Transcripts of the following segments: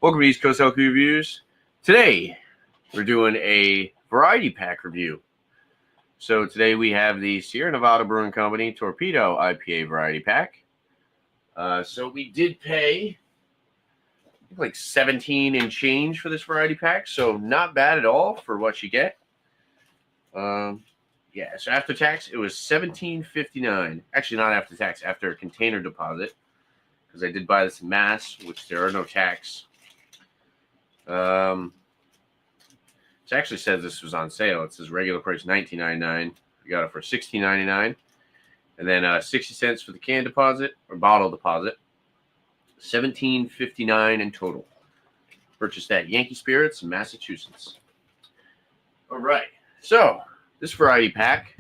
Welcome to East Coast LQ Reviews. Today, we're doing a variety pack review. So today we have the Sierra Nevada Brewing Company Torpedo IPA variety pack. So we did pay like 17 and change for this variety pack. So not bad at all for what you get. Yeah, so after tax, it was $17.59. Actually, not after tax, after a container deposit. Because I did buy this in Mass, which there are no tax. It actually says this was on sale. It says regular price $19.99. We got it for $16.99, and then 60 cents for the can deposit or bottle deposit. $17.59 in total. Purchased at Yankee Spirits in Massachusetts. All right. So this variety pack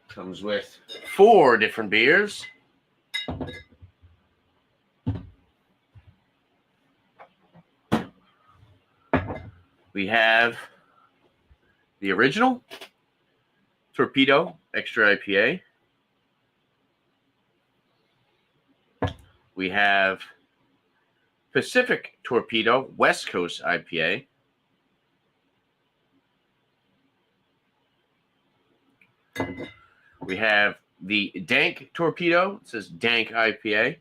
comes with 4 different beers. We have the original Torpedo Extra IPA. We have Pacific Torpedo West Coast IPA. We have the Dank Torpedo. It says Dank IPA.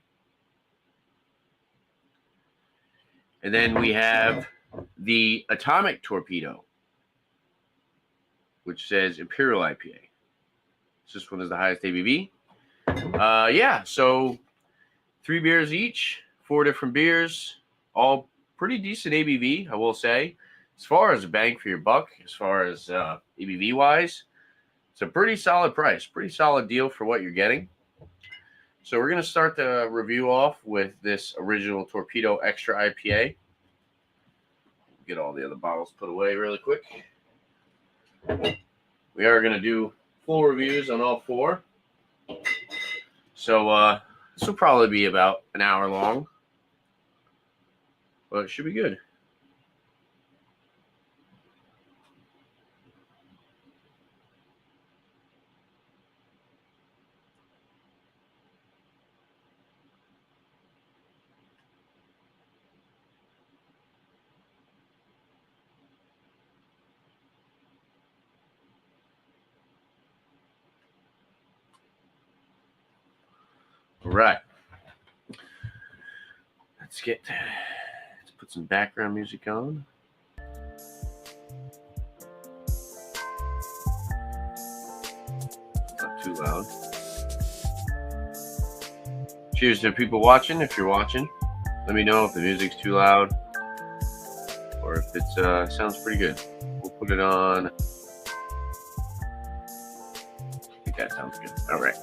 And then we have the Atomic Torpedo, which says Imperial IPA. This one is the highest ABV. Yeah, so 3 beers each, 4 different beers, all pretty decent ABV, I will say. As far as a bang for your buck, as far as ABV-wise, it's a pretty solid price, pretty solid deal for what you're getting. So we're going to start the review off with this original Torpedo Extra IPA. Get all the other bottles put away really quick. We are going to do full reviews on all 4. So this will probably be about an hour long, but it should be good. All right. Let's put some background music on. Not too loud. Cheers to people watching. If you're watching, let me know if the music's too loud or if it sounds pretty good. We'll put it on. I think that sounds good. All right.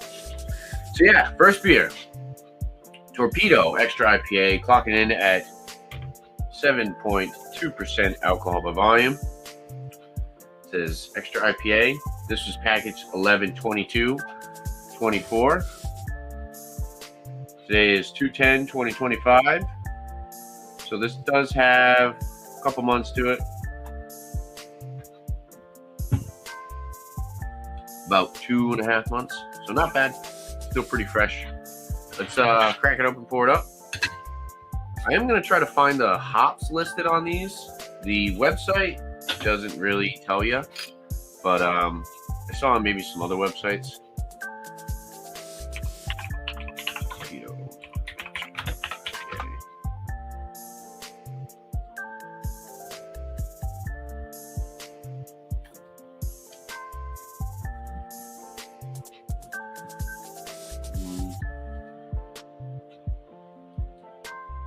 So yeah, first beer, Torpedo Extra IPA, clocking in at 7.2% alcohol by volume. It says Extra IPA. This was packaged 11/22/24. Today is 2/10/2025. So this does have a couple months to it. About 2.5 months. So not bad. Still pretty fresh. Let's crack it open, pour it up. I am going to try to find the hops listed on these. The website doesn't really tell you, but I saw on maybe some other websites.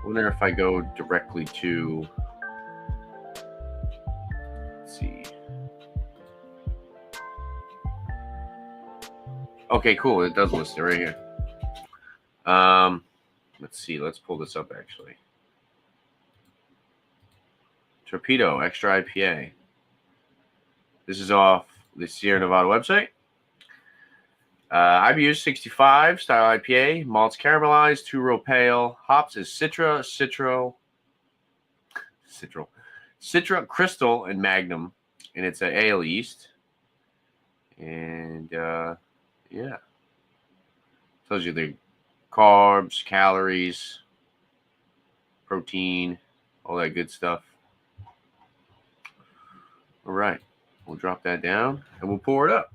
I wonder if I go directly to, let's see. Okay, cool. It does list it right here. Let's see. Let's pull this up actually. Torpedo Extra IPA. This is off the Sierra Nevada website. IBU 65 style IPA, malts caramelized, 2-row pale, hops is Citra, Crystal, and Magnum, and it's an ale yeast. And yeah, tells you the carbs, calories, protein, all that good stuff. All right, we'll drop that down and we'll pour it up.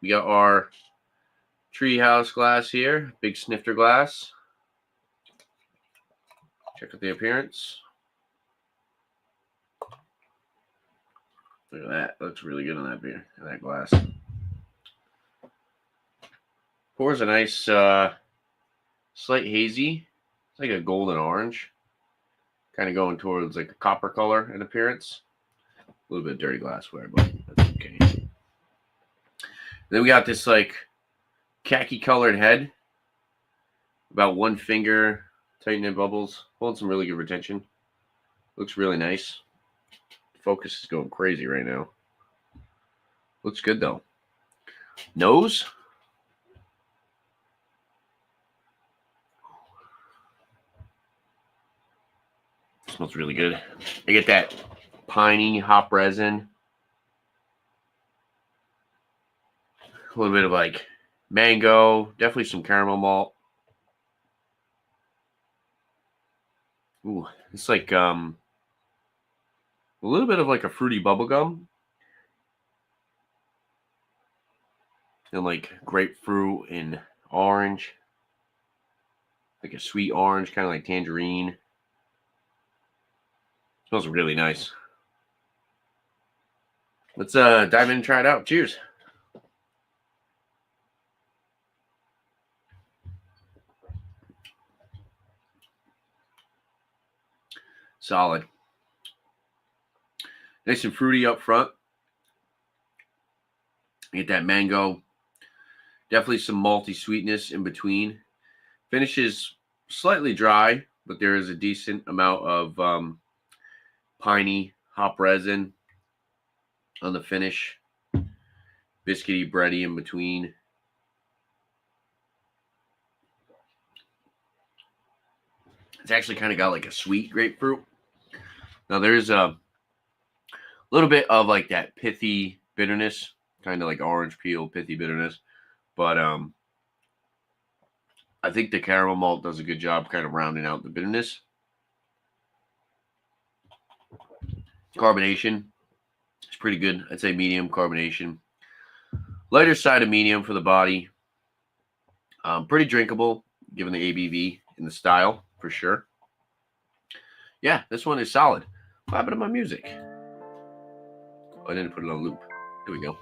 We got our treehouse glass here, big snifter glass. Check out the appearance. Look at that. Looks really good on that beer, that glass. Pours a nice, slight hazy. It's like a golden orange. Kind of going towards like a copper color in appearance. A little bit of dirty glassware, but that's okay. Then we got this like khaki colored head. About 1 finger, tight knit bubbles. Holding some really good retention. Looks really nice. Focus is going crazy right now. Looks good though. Nose. Smells really good. I get that piney hop resin. A little bit of like mango, definitely some caramel malt. Ooh, it's like a little bit of like a fruity bubblegum. And like grapefruit and orange. Like a sweet orange, kind of like tangerine. Smells really nice. Let's dive in and try it out. Cheers. Solid. Nice and fruity up front. Get that mango. Definitely some malty sweetness in between. Finishes slightly dry, but there is a decent amount of piney hop resin on the finish. Biscuity, bready in between. It's actually kind of got like a sweet grapefruit. Now there's a little bit of like that pithy bitterness, kind of like orange peel pithy bitterness, but I think the caramel malt does a good job kind of rounding out the bitterness. Carbonation is pretty good. I'd say medium carbonation. Lighter side of medium for the body. Pretty drinkable given the ABV and the style for sure. Yeah, this one is solid. What happened to my music? Oh, I didn't put it on loop. Here we go.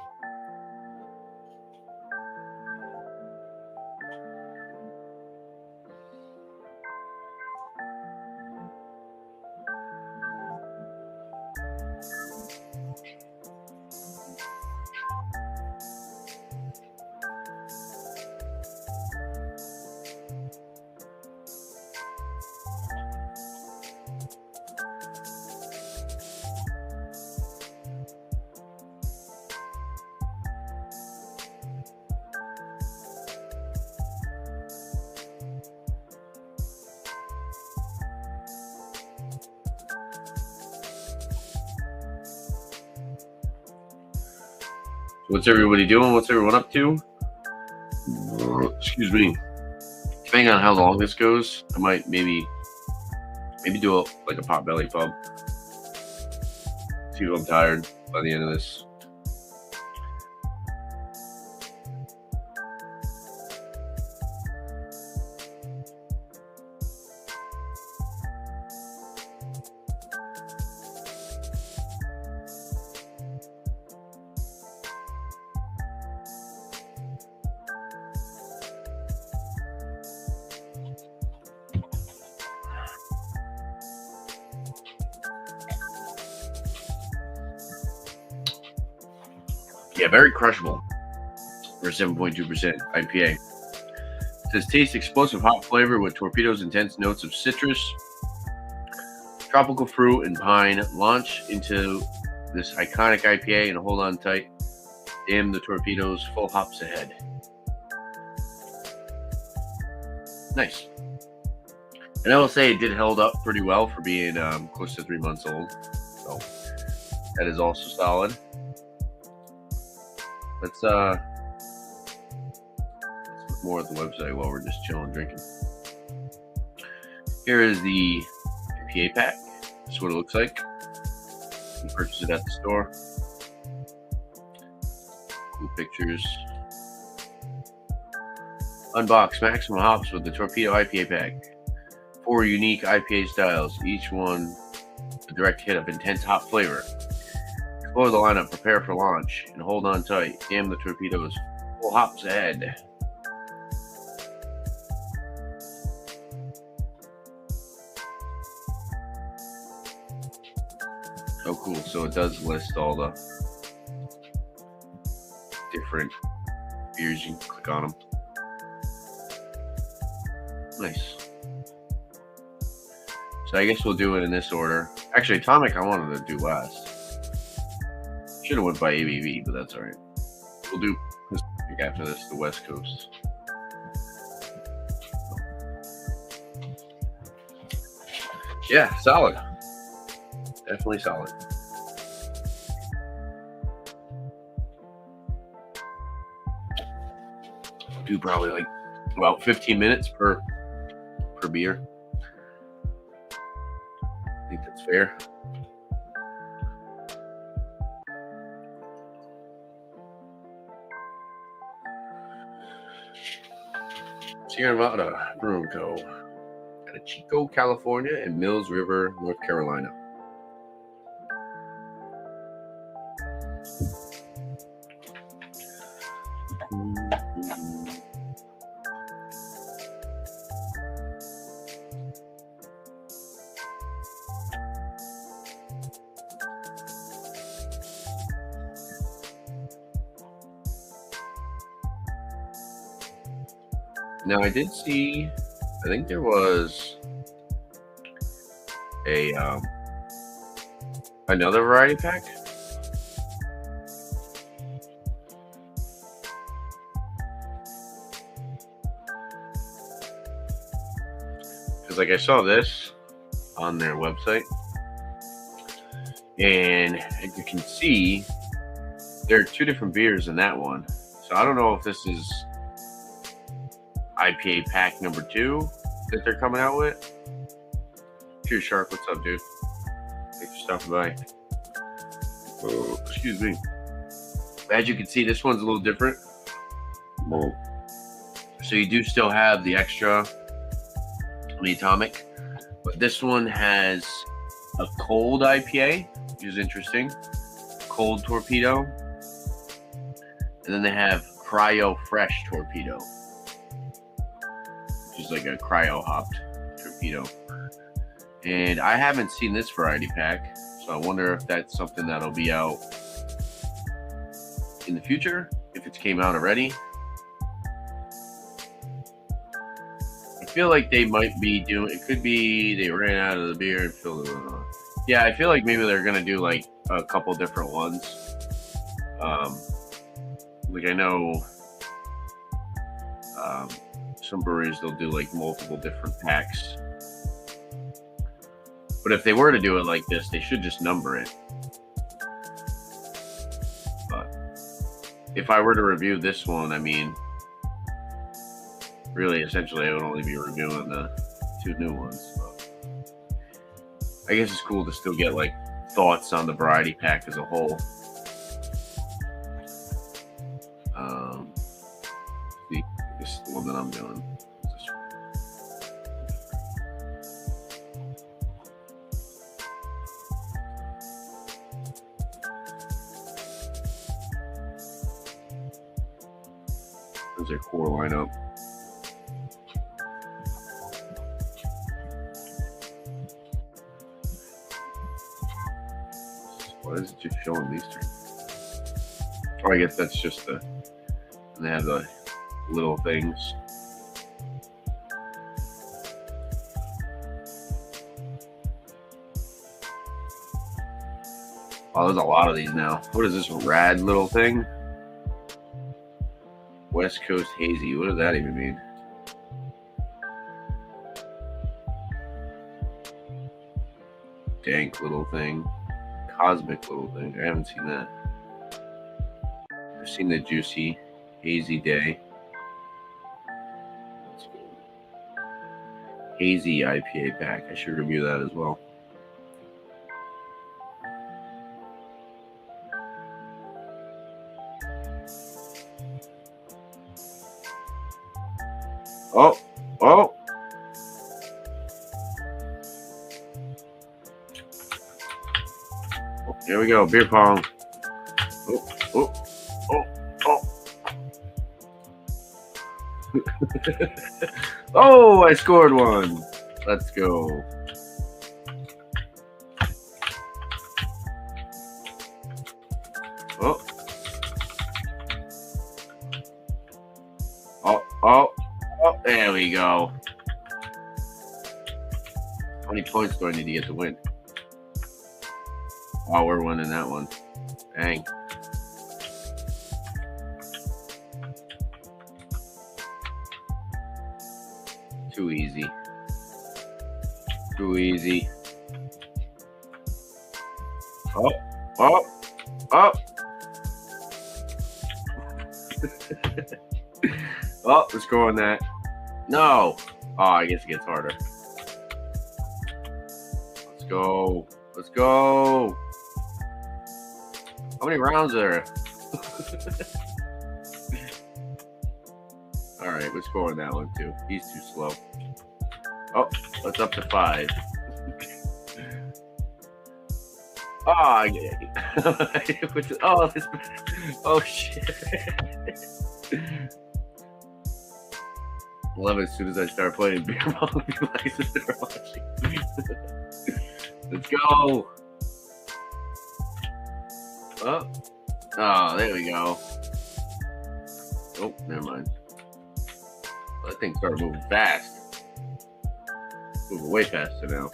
What's everybody doing? What's everyone up to? Excuse me. Depending on how long this goes, I might maybe do like a Potbelly pub. See if I'm tired by the end of this. Yeah, very crushable for 7.2% IPA. It says taste explosive hop flavor with Torpedo's intense notes of citrus, tropical fruit, and pine. Launch into this iconic IPA and hold on tight. Damn the Torpedo's full hops ahead. Nice. And I will say it did held up pretty well for being close to 3 months old. So that is also solid. Let's look more at the website while we're just chilling drinking. Here is the IPA pack. This is what it looks like. You can purchase it at the store. Cool pictures. Unbox maximum hops with the Torpedo IPA pack. 4 unique IPA styles, each one a direct hit of intense hop flavor. Explore the lineup, prepare for launch, and hold on tight. Damn the torpedoes. Full hops ahead. Oh, cool. So it does list all the different beers. You can click on them. Nice. So I guess we'll do it in this order. Actually, Atomic I wanted to do last. Should have went by ABV, but that's alright. We'll do Pacific after this, the West Coast. Yeah, solid. Definitely solid. Do probably like about 15 minutes per beer. I think that's fair. Sierra Nevada Brewing Co. out of Chico, California, and Mills River, North Carolina. Now I did see, I think there was a another variety pack. Because like I saw this on their website, and as you can see, there are 2 different beers in that one. So I don't know if this is IPA pack number 2 that they're coming out with. Cheers, Shark. What's up, dude? Thanks for stopping by. Oh, excuse me. As you can see, this one's a little different. So you do still have the extra, the Atomic, but this one has a cold IPA, which is interesting. Cold Torpedo. And then they have Cryo Fresh Torpedo, which is like a cryo hopped torpedo. And I haven't seen this variety pack, so I wonder if that's something that'll be out in the future, if it came out already. I feel like they might be doing, it could be they ran out of the beer and filled it with. Yeah, I feel like maybe they're gonna do like a couple different ones. Like I know some breweries, they'll do like multiple different packs. But if they were to do it like this, they should just number it. But if I were to review this one, I mean, really, essentially, I would only be reviewing the 2 new ones. But I guess it's cool to still get like thoughts on the variety pack as a whole. This is the one that I'm doing. There's their core lineup. Why is it just showing these 3? Oh, I guess that's just the, and they have the little things. Oh, there's a lot of these now. What is this rad little thing? West Coast Hazy. What does that even mean? Dank little thing. Cosmic little thing. I haven't seen that. I've seen the Juicy Hazy Day. hazy IPA pack. I should review that as well. Oh, oh. Here we go, beer pong. Oh, oh, oh, oh. Oh, I scored one. Let's go. Oh. Oh, oh, oh, there we go. How many points do I need to get to win? Oh, we're winning that one. Dang. Too easy. Too easy. Oh, oh, oh. Oh, let's go on that. No. Oh, I guess it gets harder. Let's go. Let's go. How many rounds are there? All right, let's go on that one too. He's too slow. Oh, that's up to 5. Oh, oh shit. I love it as soon as I start playing beer pong. They're watching. Let's go. Oh. Oh, there we go. Oh, never mind. That thing started moving fast. Moving way faster now.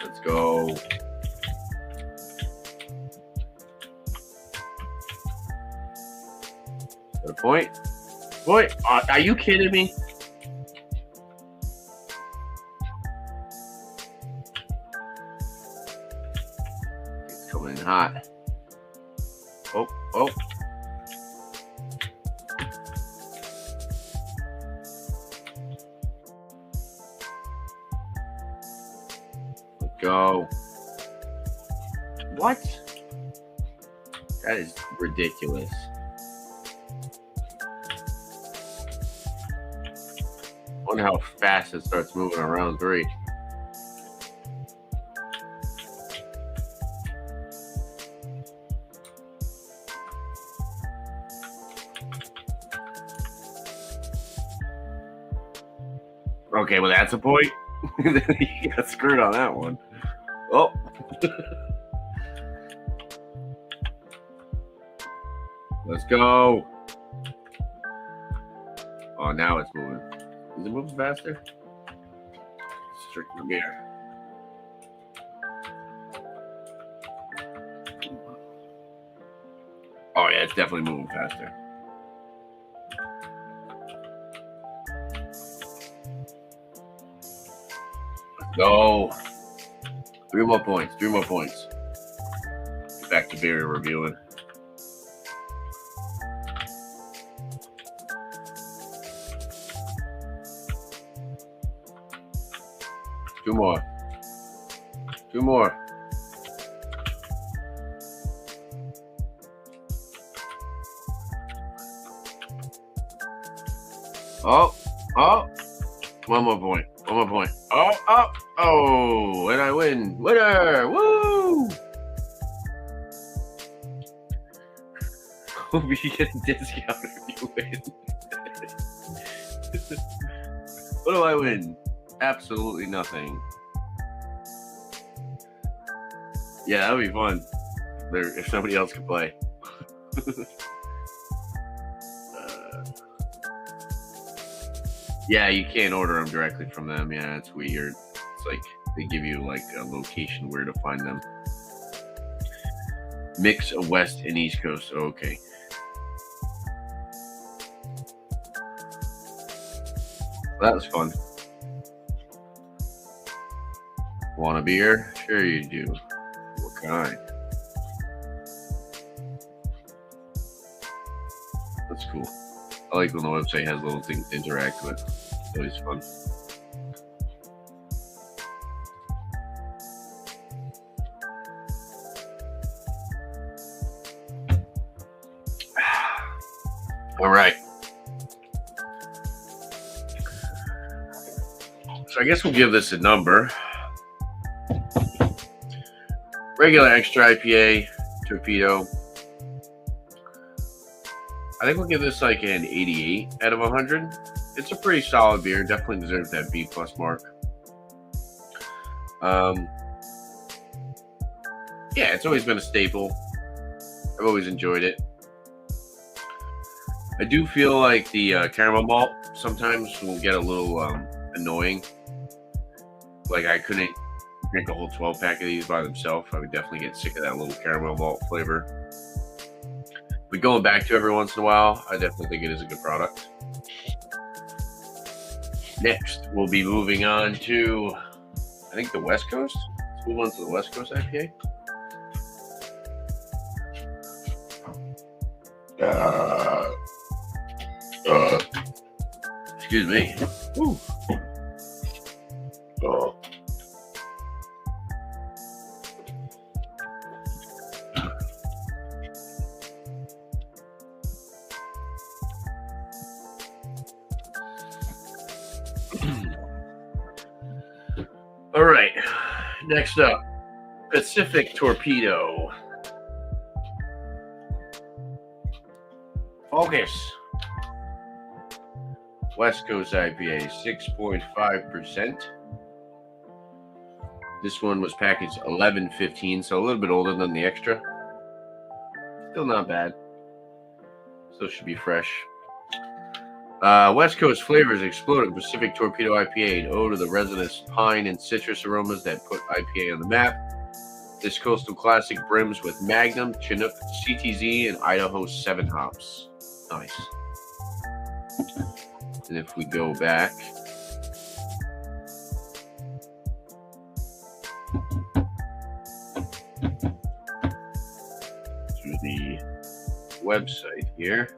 Let's go. Got a point? Point? Are you kidding me? It's coming in hot. Oh, oh. Let's go. What? That is ridiculous. I wonder how fast it starts moving on round 3. Okay, well that's a point. You got screwed on that one. Oh. Let's go. Oh, now it's moving. Is it moving faster? Strict the beer. Oh yeah, it's definitely moving faster. Let's go. 3 more points. 3 more points. Back to beer reviewing. Two more. 2 more. Oh, oh. 1 more point. 1 more point. Oh, oh, oh. And I win. Winner. Woo. Hope you get a discount if you win. What do I win? Absolutely nothing. Yeah, that would be fun. If somebody else could play. Yeah, you can't order them directly from them. Yeah, it's weird. It's like they give you like a location where to find them. Mix of West and East Coast. Oh, okay. That was fun. Want a beer? Sure you do. What kind? That's cool. I like when the website has little things to interact with. It's always fun. All right. So I guess we'll give this a number. Regular extra IPA, Torpedo. I think we'll give this like an 88 out of 100. It's a pretty solid beer. Definitely deserves that B+ mark. Yeah, it's always been a staple. I've always enjoyed it. I do feel like the caramel malt sometimes will get a little annoying. Like I couldn't drink a whole 12-pack of these by themselves. I would definitely get sick of that little caramel malt flavor. But going back to every once in a while, I definitely think it is a good product. Next, we'll be moving on to, I think, the West Coast. Let's move on to the West Coast IPA. Excuse me. Woo. Oh. All right. Next up, Pacific Torpedo. Focus. West Coast IPA, 6.5%. This one was packaged 11/15, so a little bit older than the extra. Still not bad. Still should be fresh. West Coast flavors exploded. Pacific Torpedo IPA, an ode to the resinous pine and citrus aromas that put IPA on the map. This coastal classic brims with Magnum, Chinook, CTZ, and Idaho 7 hops. Nice. And if we go back to the website here,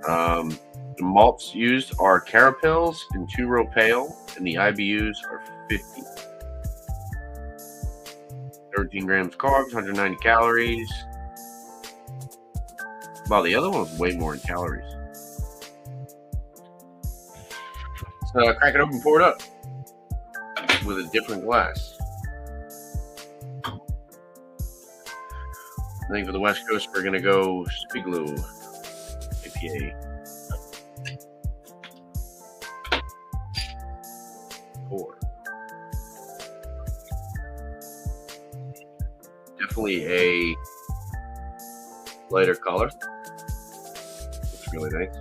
the malts used are Carapils and 2-row pale, and the IBUs are 50. 13 grams carbs, 190 calories. Wow, the other one was way more in calories. So crack it open, pour it up with a different glass. I think for the West Coast, we're going to go Spiglo IPA. Pour. Definitely a lighter color. Looks really nice.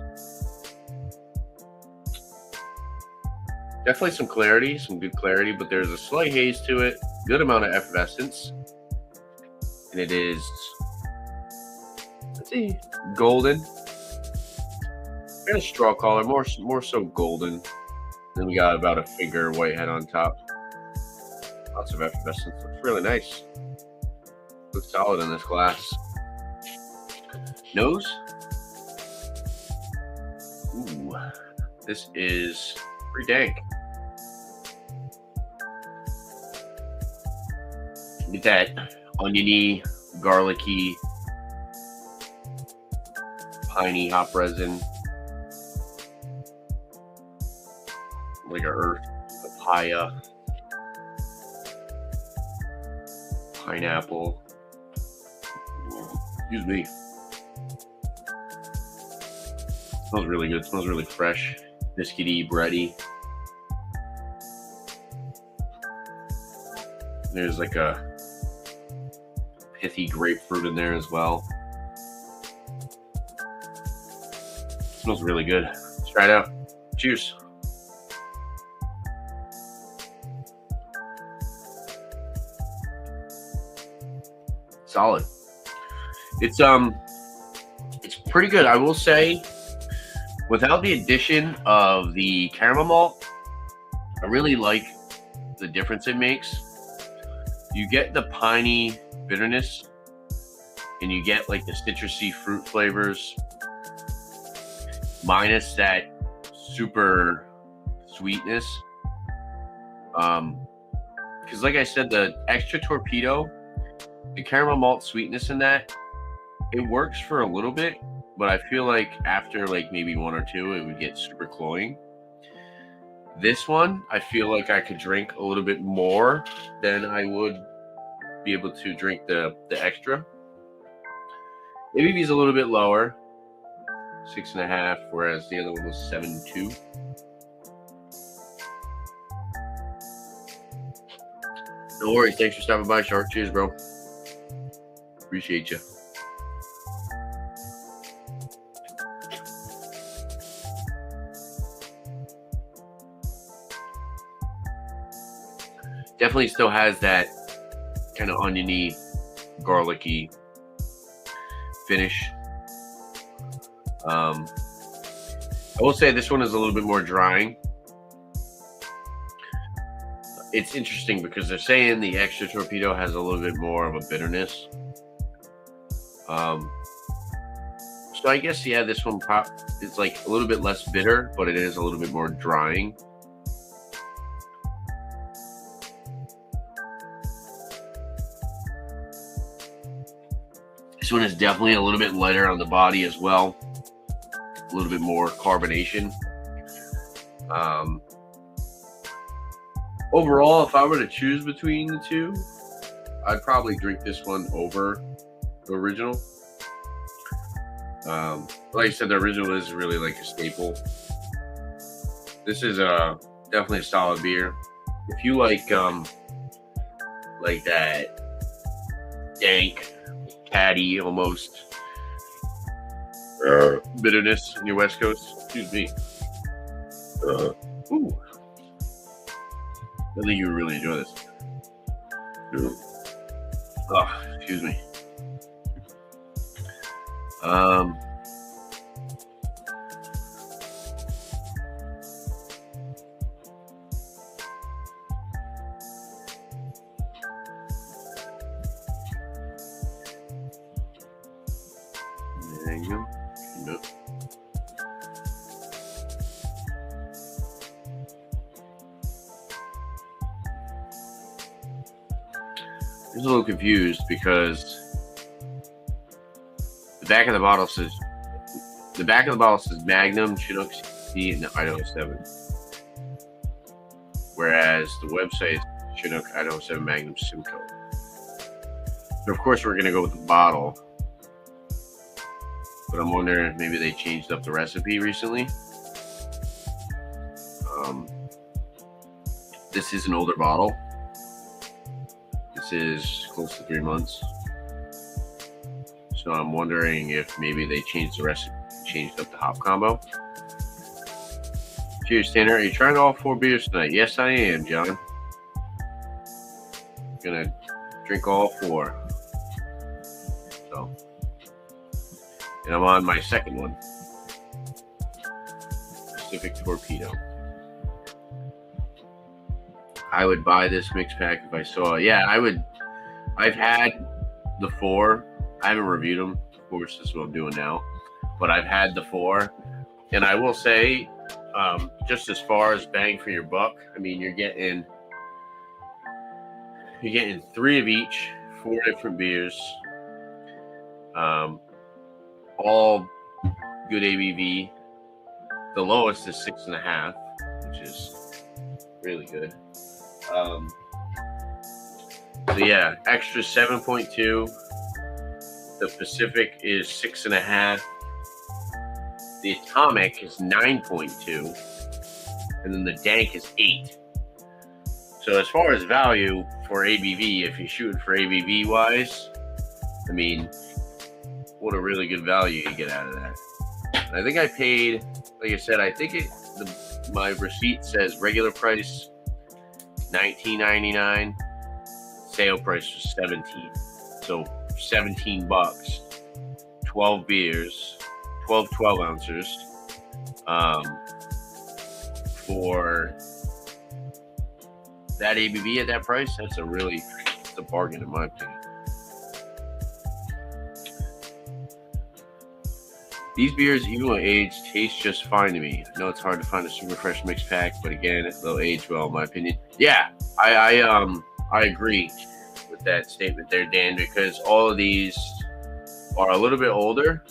Definitely some clarity, some good clarity, but there's a slight haze to it. Good amount of effervescence. And it is, let's see, golden. Got a straw color, more so golden. Then we got about a finger whitehead on top. Lots of effervescence. Looks really nice. Looks solid in this glass. Nose. Ooh, this is pretty dank. Get that oniony, garlicky, piney hop resin. Like a earth, papaya, pineapple. Excuse me. Smells really good. Smells really fresh, biscuity, bready. There's like a pithy grapefruit in there as well. Smells really good. Let's try it out. Cheers. Solid. It's pretty good. I will say Without the addition of the caramel malt, I really like the difference it makes. You get the piney bitterness, and you get like the citrusy fruit flavors, minus that super sweetness. Because like I said, the extra Torpedo, the caramel malt sweetness in that, it works for a little bit, but I feel like after like maybe one or two, it would get super cloying. This one, I feel like I could drink a little bit more than I would be able to drink the extra. ABV is a little bit lower, 6.5, whereas the other one was 7.2. No worries. Thanks for stopping by, Shark. Cheers, bro. Appreciate you. Definitely still has that kind of oniony, garlicky finish. I will say this one is a little bit more drying. It's interesting because they're saying the extra Torpedo has a little bit more of a bitterness. So I guess, yeah, this one is like a little bit less bitter, but it is a little bit more drying. This one is definitely a little bit lighter on the body as well. A little bit more carbonation. Overall, if I were to choose between the two, I'd probably drink this one over the original. Like I said, the original is really like a staple. This is definitely a solid beer. If you like that dank, catty, almost bitterness in your West Coast, excuse me. Ooh. I think you would really enjoy this. Oh, excuse me. There you go. Nope. I was a little confused because the back of the bottle says Magnum, Chinook C, and Idaho 7, whereas the website is Chinook Idaho 7 Magnum Simcoe. So of course we're gonna go with the bottle, but I'm wondering if maybe they changed up the recipe recently. This is an older bottle. This is close to 3 months. So I'm wondering if maybe they changed the recipe, changed up the hop combo. Cheers, Tanner. Are you trying all 4 beers tonight? Yes, I am, John. Gonna drink all 4. So, and I'm on my second one. Pacific Torpedo. I would buy this mix pack if I saw it. Yeah, I would. I've had the 4. I haven't reviewed them. Of course, this is what I'm doing now. But I've had the 4. And I will say, just as far as bang for your buck, I mean, you're getting 3 of each, 4 different beers. All good ABV. The lowest is 6.5, which is really good. So yeah, extra 7.2. The Pacific is 6.5. The Atomic is 9.2, and then the Dank is 8. So as far as value for ABV, if you're shooting for ABV wise, I mean, what a really good value you get out of that. And I think I paid, like I said, I think my receipt says regular price $19.99, sale price was $17. So $17, 12 beers, 12 ounces, For that ABV at that price, it's a bargain in my opinion. These beers, even when aged, taste just fine to me. I know it's hard to find a super fresh mixed pack, but again, they'll age well, in my opinion. Yeah, I agree with that statement there, Dan, because all of these are a little bit older.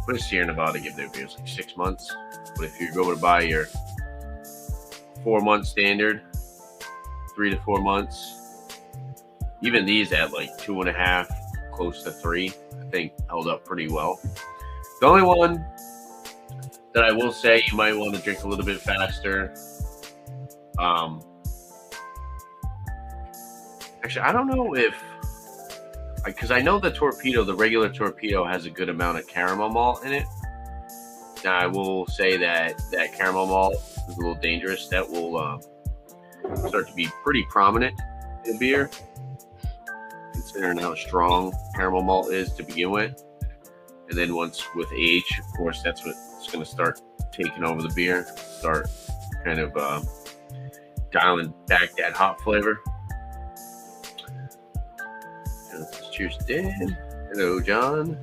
What is Sierra Nevada give their beers? Like 6 months. But if you're going to buy your 4-month standard, 3 to 4 months, even these at like 2.5, close to 3, I think held up pretty well. The only one that I will say you might want to drink a little bit faster. Actually, I don't know if, because I know the regular Torpedo has a good amount of caramel malt in it. Now, I will say that caramel malt is a little dangerous. That will start to be pretty prominent in beer, considering how strong caramel malt is to begin with. And then once with age, of course, that's what's going to start taking over the beer, start kind of dialing back that hop flavor. Cheers, Dan. Hello, John.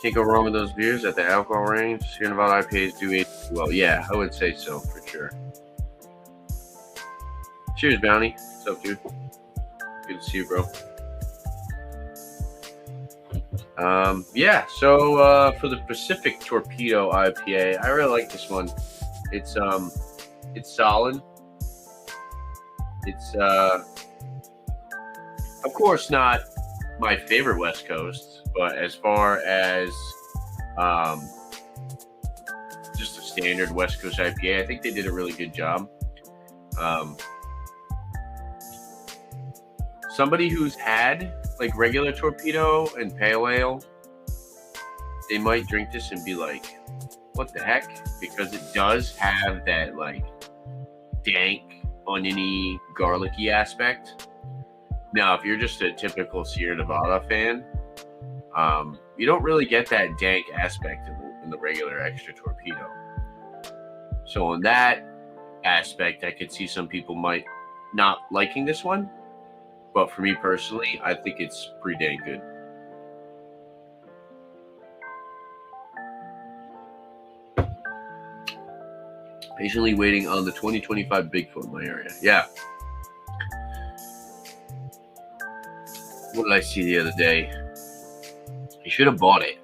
Can't go wrong with those beers at the alcohol range. Sierra Nevada IPAs do age well. Yeah, I would say so for sure. Cheers, Bounty. What's up, dude? Good to see you, bro. Yeah, so for the Pacific Torpedo IPA, I really like this one. It's solid. It's of course not my favorite West Coast, but as far as just a standard West Coast IPA, I think they did a really good job. Somebody who's had like regular Torpedo and Pale Ale, they might drink this and be like, what the heck? Because it does have that like dank, oniony, garlicky aspect. Now, if you're just a typical Sierra Nevada fan, you don't really get that dank aspect in the regular extra Torpedo. So on that aspect, I could see some people might not liking this one. But for me personally, I think it's pretty dang good. Patiently waiting on the 2025 Bigfoot in my area. Yeah. What did I see the other day? I should have bought it.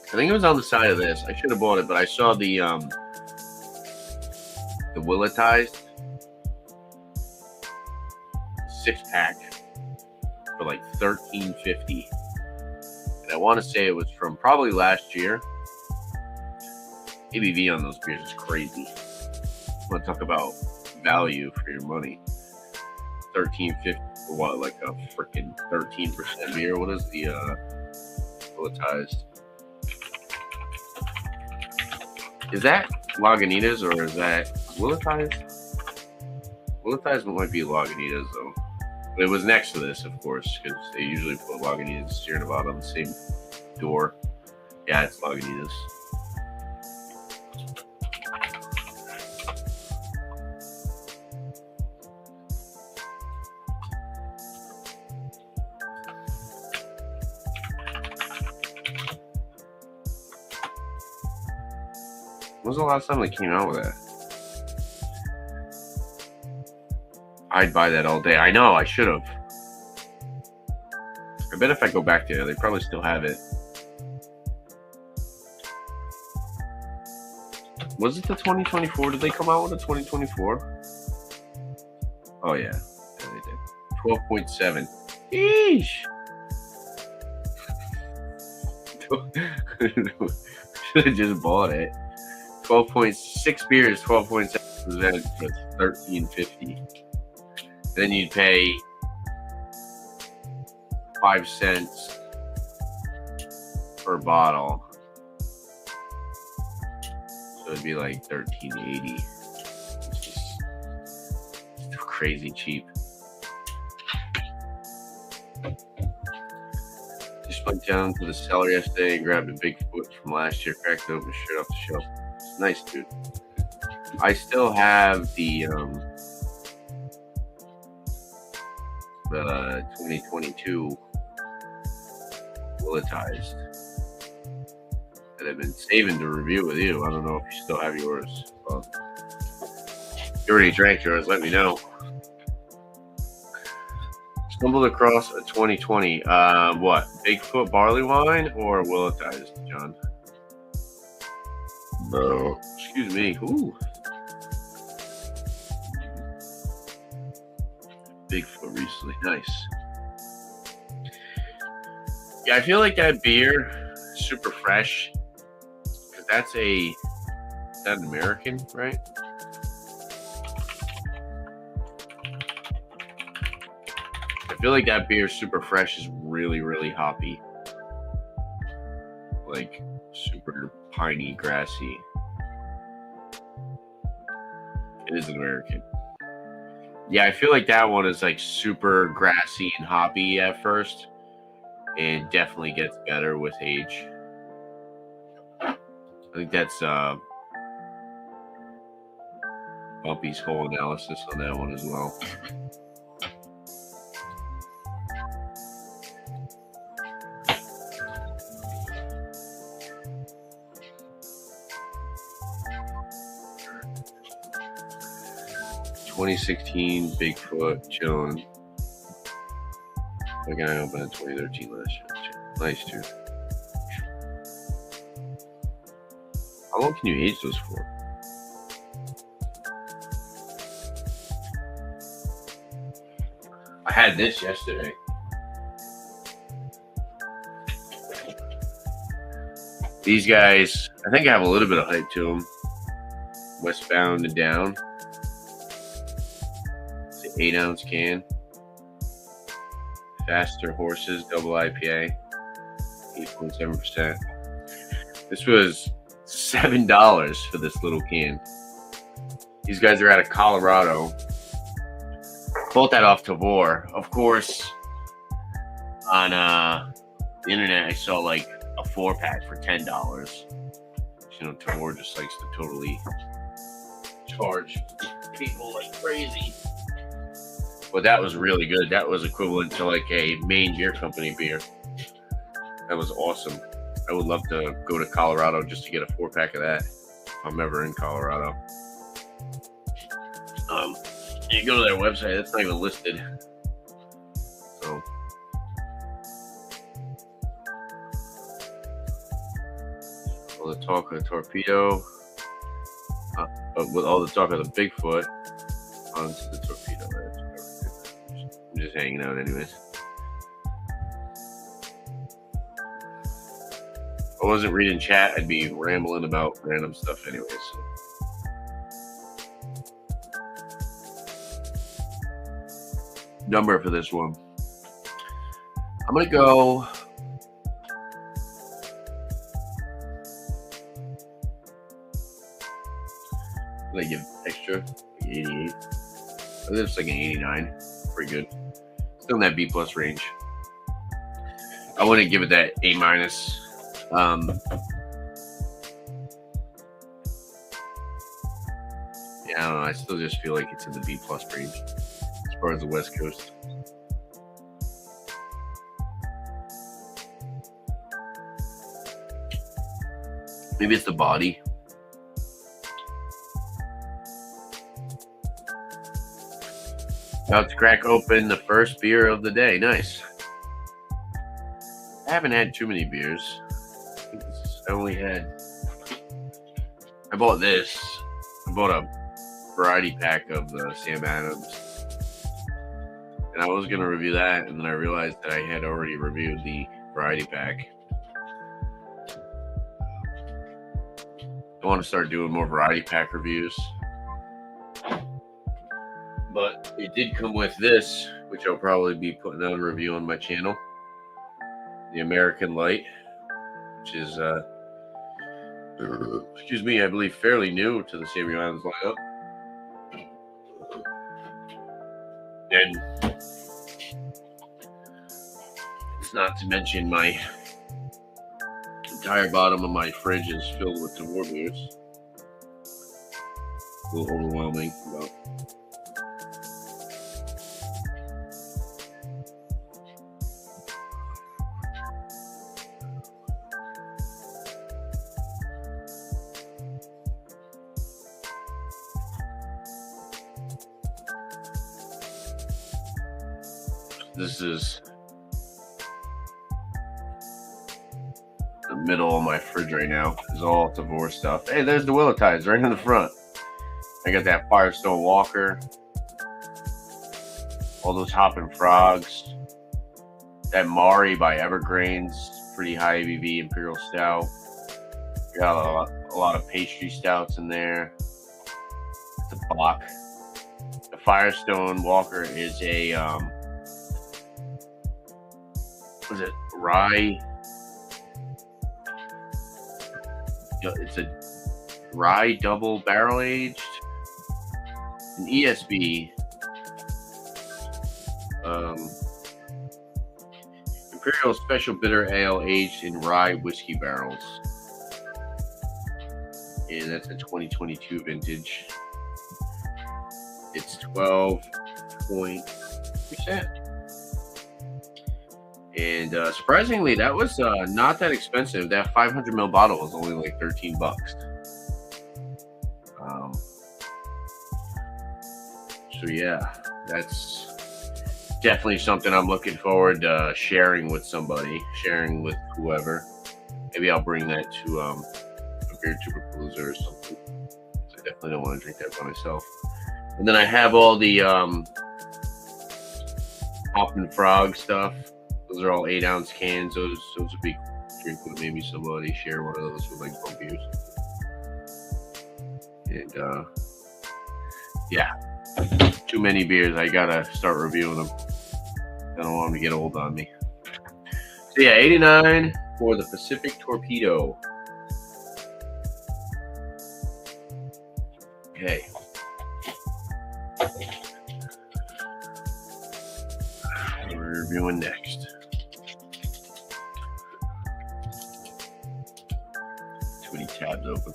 I think it was on the side of this. I should have bought it, but I saw the Willetized 6-pack for like $13.50. And I want to say it was from probably last year. ABV on those beers is crazy. I want to talk about value for your money. $13.50 for what, like a freaking 13% beer? What is the Willetized? Is that Lagunitas or is that Willetized? Willetized might be Lagunitas though. But it was next to this, of course, because they usually put Lagunitas and Sierra Nevada on the same door. Yeah, it's Lagunitas. When was the last time they came out with that? I'd buy that all day. I know, I should have. I bet if I go back there, they probably still have it. Was it the 2024? Did they come out with a 2024? Oh, yeah. Yeah, they did. 12.7. Eesh! Should have just bought it. 12.6 beers, 12.7%, that's $13.50. Then you'd pay 5 cents per bottle. So it'd be like $13.80. It's just still crazy cheap. Just went down to the cellar yesterday and grabbed a Bigfoot from last year, cracked it open straight off the shelf. It's nice, dude. I still have the 2022 willetized that I've been saving to review with you. I don't know if you still have yours. Well, if you already drank yours, let me know. Stumbled across a 2020. What? Bigfoot barley wine or willetized, John? No. Excuse me. Ooh. Bigfoot recently. Nice. Yeah, I feel like that beer is super fresh. Because that's is that an American, right? I feel like that beer super fresh is really, really hoppy. Like super piney, grassy. It is an American. Yeah, I feel like that one is like super grassy and hoppy at first. And definitely gets better with age. I think that's Bumpy's whole analysis on that one as well. (2016) Bigfoot chilling. Like I opened in 2013 last year. Nice, too. How long can you age those for? I had this yesterday. These guys, I think I have a little bit of hype to them. Westbound and down. It's an 8-ounce can. Faster Horses double IPA, 8.7%. This was $7 for this little can. These guys are out of Colorado. Bought that off Tavor. Of course, on the internet, I saw like a 4-pack for $10. You know, Tavor just likes to totally charge people like crazy. But that was really good. That was equivalent to like a Maine Beer Company beer. That was awesome. I would love to go to Colorado just to get a 4-pack of that if I'm ever in Colorado. You go to their website, that's not even listed. So all the talk of the Torpedo, but with all the talk of the Bigfoot, onto the Torpedo. I'm just hanging out anyways. If I wasn't reading chat, I'd be rambling about random stuff anyways. Number for this one. I'm going to go... I'm going to give extra, like 88. I think it's like an 89. Pretty good. Still in that B+ range. I wouldn't give it that A-. Yeah, I don't know. I still just feel like it's in the B+ range as far as the West Coast. Maybe it's the body. About to crack open the first beer of the day. Nice. I haven't had too many beers. I bought this. I bought a variety pack of the Sam Adams. And I was going to review that, and then I realized that I had already reviewed the variety pack. I want to start doing more variety pack reviews. But it did come with this, which I'll probably be putting out a review on my channel. The American Light, which is, excuse me, I believe fairly new to the Samuel Adams lineup. And it's not to mention my entire bottom of my fridge is filled with the war beers. A little overwhelming, but this is the middle of my fridge right now. Is all Tavor stuff. Hey, there's the Willowtides right in the front. I got that Firestone Walker. All those Hoppin' Frogs. That Mari by Evergrains. Pretty high ABV Imperial Stout. Got a lot of pastry stouts in there. It's a block. The Firestone Walker is a was it rye? It's a rye double barrel aged, an ESB, Imperial Special Bitter Ale aged in rye whiskey barrels, and that's a 2022 vintage. It's 12%. And surprisingly, that was not that expensive. That 500 ml bottle was only like $13. So yeah, that's definitely something I'm looking forward to sharing with somebody, sharing with whoever. Maybe I'll bring that to a Beer Tuber Palooza or something. I definitely don't want to drink that by myself. And then I have all the Hoppin' Frog stuff. Those are all 8-ounce cans. Those would be drink with maybe somebody, share one of those with like bump beers. And yeah, too many beers. I gotta start reviewing them. I don't want them to get old on me. So yeah, 89 for the Pacific Torpedo. Okay. We're reviewing next. Too many tabs open.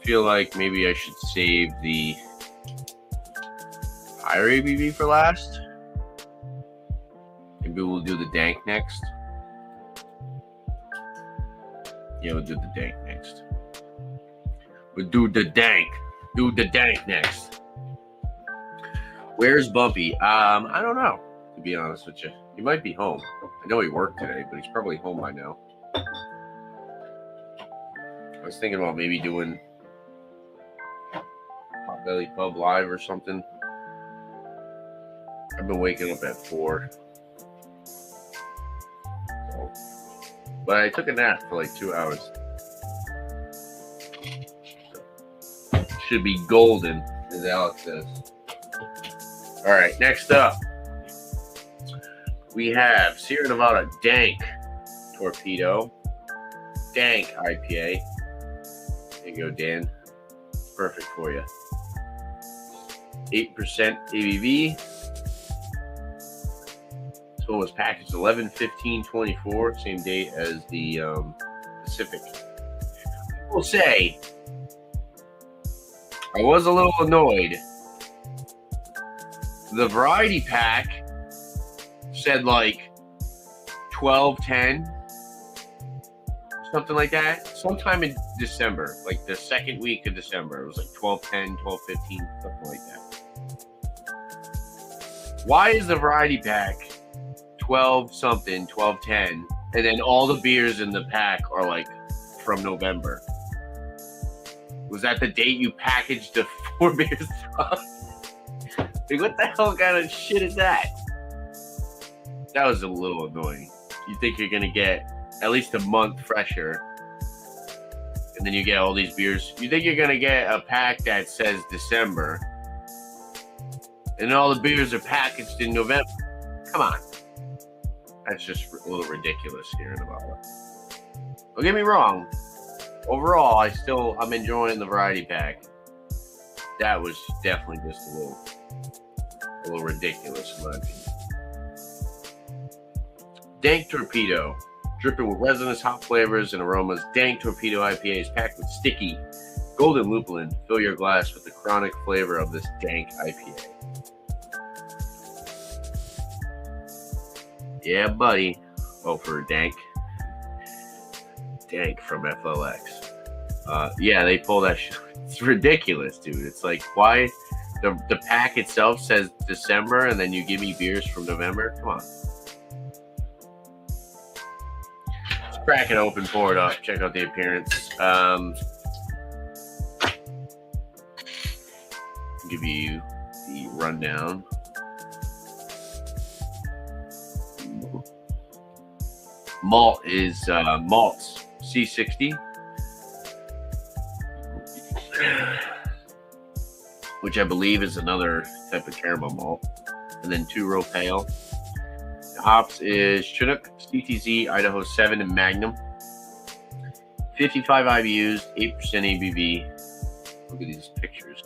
Feel like maybe I should save the higher ABV for last. Maybe we'll do the dank next. Yeah, we'll do the dank next. We'll do the dank. Do the dank next. Where's Bumpy? I don't know, to be honest with you. He might be home. I know he worked today, but he's probably home by now. I was thinking about maybe doing Belly Pub Live or something. I've been waking up at 4. So, but I took a nap for like 2 hours. So, should be golden, as Alex says. All right, next up, we have Sierra Nevada Dank Torpedo. Dank IPA. There you go, Dan. Perfect for you. 8% ABV. This one was packaged 11/15/24, same date as the Pacific. I will say, I was a little annoyed. The variety pack said like 12/10, something like that. Sometime in December, like the second week of December, it was like 12/10, 12/15, something like that. Why is the variety pack 12 something, 12/10, and then all the beers in the pack are like from November? Was that the date you packaged the 4 beers from? Like, what the hell kind of shit is that? That was a little annoying. You think you're gonna get at least a month fresher, and then you get all these beers. You think you're gonna get a pack that says December, and all the beers are packaged in November. Come on. That's just a little ridiculous here in the bottle. Don't get me wrong. Overall, I'm enjoying the variety pack. That was definitely just a little ridiculous in my opinion. Dank Torpedo, dripping with resinous hop flavors and aromas. Dank Torpedo IPA is packed with sticky golden lupulin. Fill your glass with the chronic flavor of this dank IPA. Yeah, buddy. Oh, for dank. Dank from FLX. Yeah, they pull that shit. It's ridiculous, dude. It's like, why? The pack itself says December, and then you give me beers from November? Come on. Let's crack it open, pour it up, check out the appearance. Give you the rundown. Malt is malts C60, which I believe is another type of caramel malt, and then 2-row pale. The hops is Chinook, CTZ, Idaho 7, and Magnum. 55 IBUs, 8% ABV. Look at these pictures.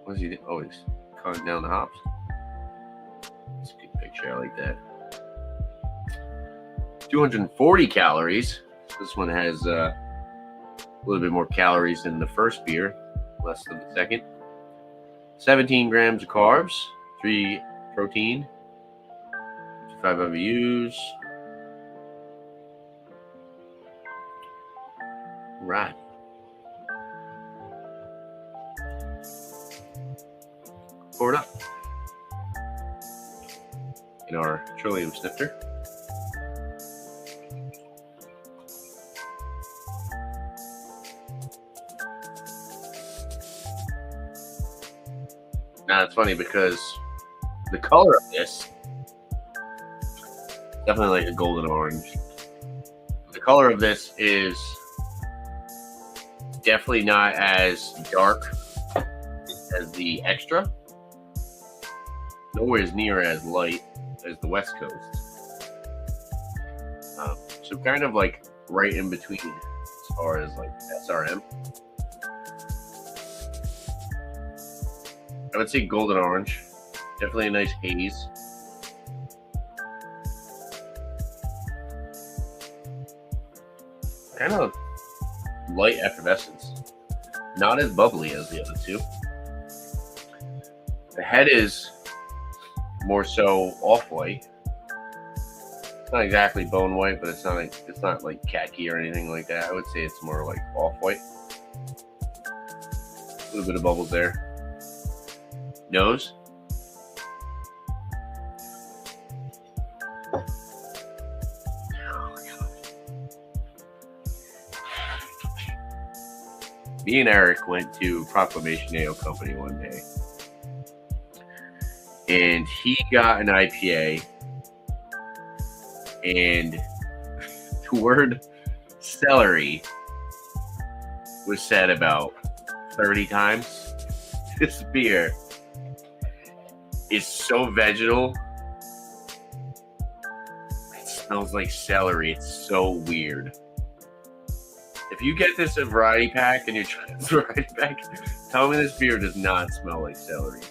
What is he doing? Oh, he's cutting down the hops. That's a good picture. I like that. 240 calories. This one has a little bit more calories than the first beer, less than the second. 17 grams of carbs, 3 protein, 5 IBUs. Right. Pour it up in our Trillium snifter. Now it's funny because the color of this, definitely like a golden orange. The color of this is definitely not as dark as the extra. Nowhere near as light as the West Coast. So kind of like right in between as far as like SRM. I would say golden orange. Definitely a nice haze. Kind of light effervescence. Not as bubbly as the other two. The head is more so off-white. It's not exactly bone white, but it's not like khaki or anything like that. I would say it's more like off-white. A little bit of bubbles there. Nose. Me and Eric went to Proclamation Ale Company one day, and he got an IPA, and the word celery was said about 30 times. This beer is so vegetal. It smells like celery. It's so weird. If you get this in variety pack and you're trying this variety pack, tell me this beer does not smell like celery.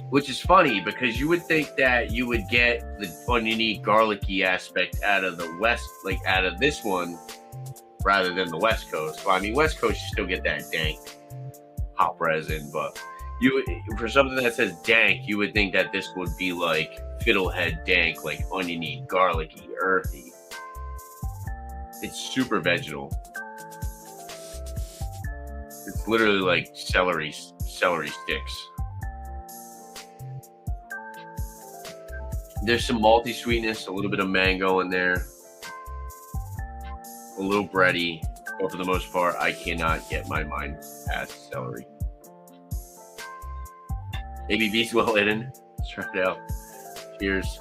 Which is funny because you would think that you would get the oniony, garlicky aspect out of the West, like out of this one, rather than the West Coast. Well, I mean, West Coast, you still get that dank hop resin, but for something that says dank, you would think that this would be like fiddlehead dank, like oniony, garlicky, earthy. It's super vegetal. It's literally like celery sticks. There's some malty sweetness, a little bit of mango in there, a little bready, but for the most part, I cannot get my mind past celery. ABV's well hidden. Let's try it out. Cheers.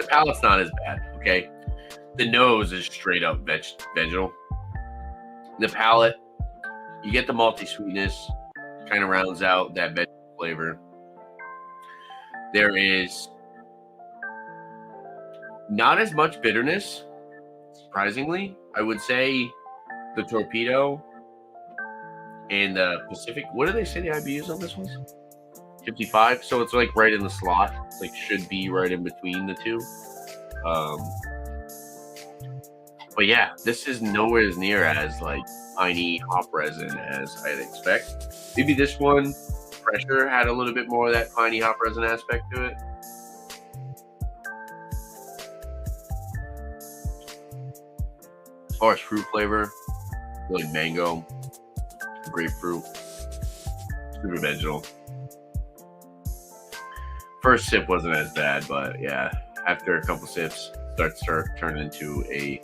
The palate's not as bad, okay? The nose is straight up vegetal. The palate, you get the malty sweetness, kind of rounds out that vegetable flavor. There is not as much bitterness, surprisingly. I would say the Torpedo and the Pacific, what do they say the IBUs on this one? 55. So it's like right in the slot. It's like should be right in between the two. But yeah, this is nowhere as near as like piney hop resin as I'd expect. Maybe this one, Pressure, had a little bit more of that piney hop resin aspect to it. As far as fruit flavor, really mango, grapefruit, super vegetal. First sip wasn't as bad, but yeah, after a couple sips, start turning into a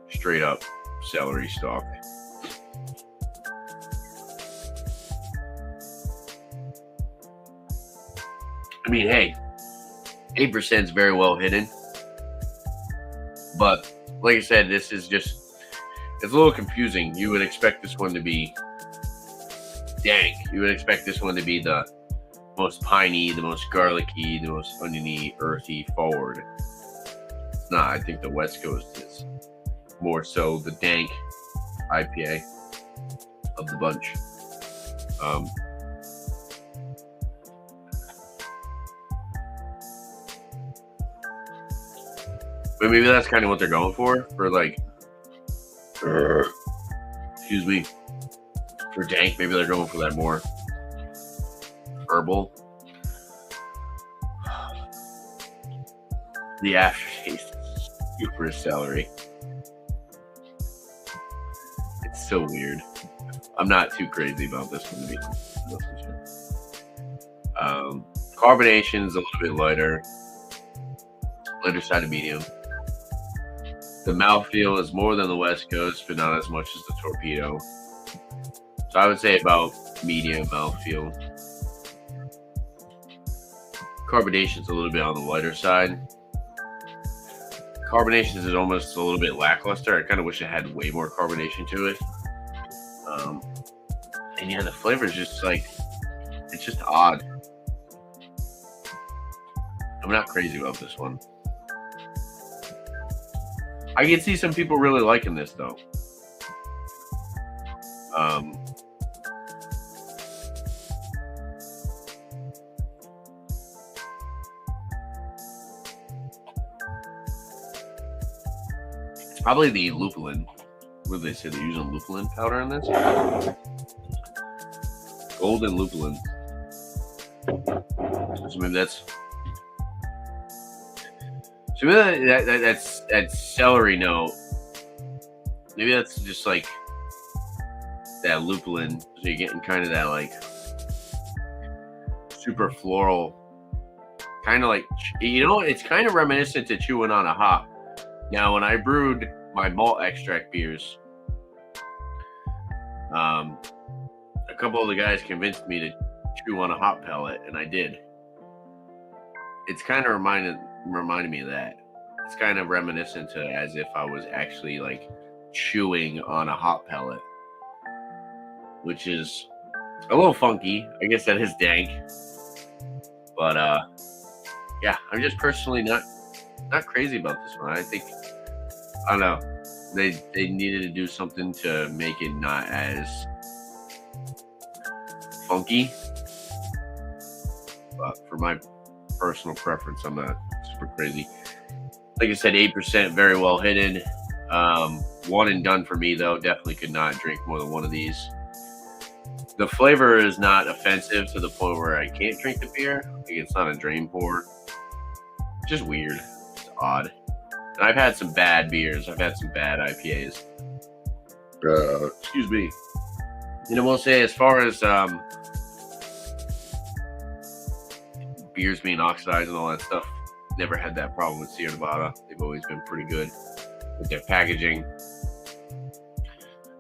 straight up celery stalk. I mean, hey, 8% is very well hidden, but like I said, this is just, it's a little confusing. You would expect this one to be dank. You would expect this one to be the most piney, the most garlicky, the most oniony, earthy forward. It's not. I think the West Coast is more so the dank IPA of the bunch. But maybe that's kind of what they're going for like, excuse me, for dank. Maybe they're going for that more herbal. The aftertaste is super celery. It's so weird. I'm not too crazy about this one to be honest. Carbonation is a little bit lighter side of medium. The mouthfeel is more than the West Coast, but not as much as the Torpedo. So I would say about medium mouthfeel. Carbonation's a little bit on the lighter side. Carbonation is almost a little bit lackluster. I kind of wish it had way more carbonation to it. And yeah, the flavor is just like, it's just odd. I'm not crazy about this one. I can see some people really liking this though. It's probably the lupulin. What did they say? They're using lupulin powder in this? Golden lupulin. So maybe that's. So maybe that's that celery note. Maybe that's just like that lupulin. So you're getting kind of that like super floral, kind of like, you know, it's kind of reminiscent to chewing on a hop. Now, when I brewed my malt extract beers, a couple of the guys convinced me to chew on a hop pellet, and I did. It's kind of reminded me of that. It's kind of reminiscent to as if I was actually like chewing on a hop pellet, which is a little funky. I guess that is dank, but yeah, I'm just personally not crazy about this one. I think, I don't know, they needed to do something to make it not as funky, but for my personal preference, I'm not super crazy. Like I said, 8%, very well hidden. One and done for me though. Definitely could not drink more than one of these. The flavor is not offensive to the point where I can't drink the beer. Like, it's not a drain pour. Just weird. It's odd. And I've had some bad beers. I've had some bad IPAs. Excuse me. And I will say, as far as beers being oxidized and all that stuff, never had that problem with Sierra Nevada. They've always been pretty good with their packaging.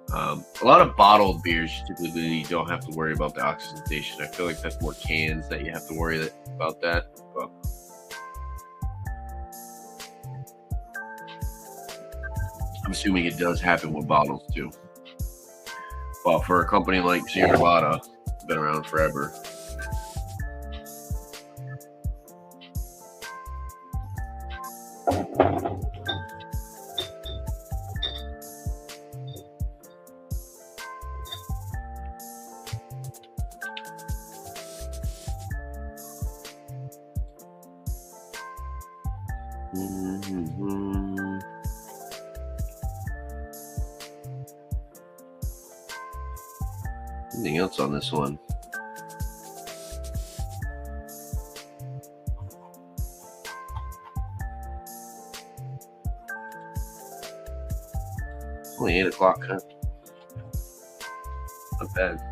A lot of bottled beers, you typically don't have to worry about the oxidation. I feel like that's more cans that you have to worry about that. But I'm assuming it does happen with bottles too. Well, for a company like Sierra Nevada, been around forever. Mm-hmm. Anything else on this one? Only 8 o'clock, huh? Not bad.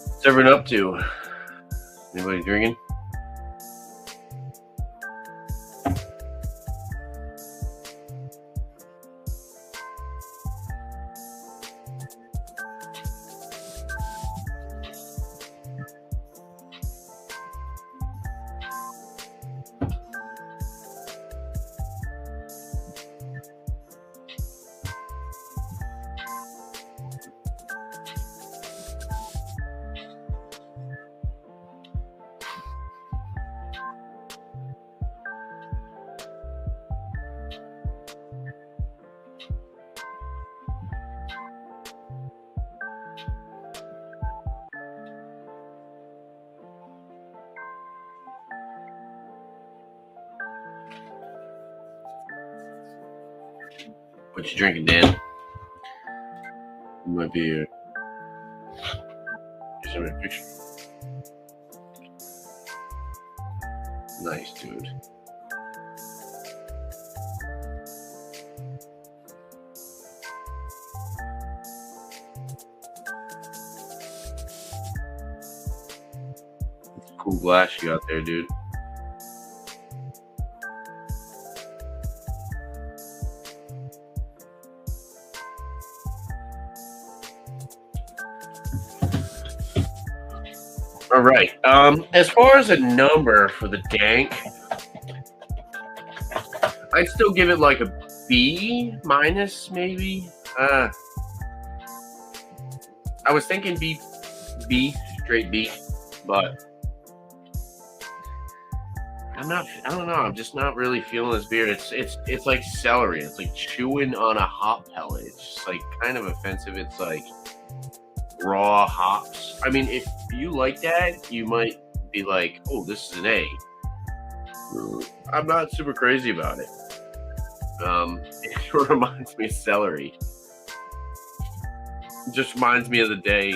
What's everyone up to? Anybody drinking? What you drinking, Dan? You might be a picture. Nice, dude. It's a cool glass you got there, dude. All right. As far as a number for the dank, I'd still give it like a B minus, maybe. I was thinking B, straight B, but I don't know. I'm just not really feeling this beer. It's like celery. It's like chewing on a hop pellet. It's just like kind of offensive. It's like raw hops. I mean, if you like that, you might be like, oh, this is an A. I'm not super crazy about it. It reminds me of celery. It just reminds me of the day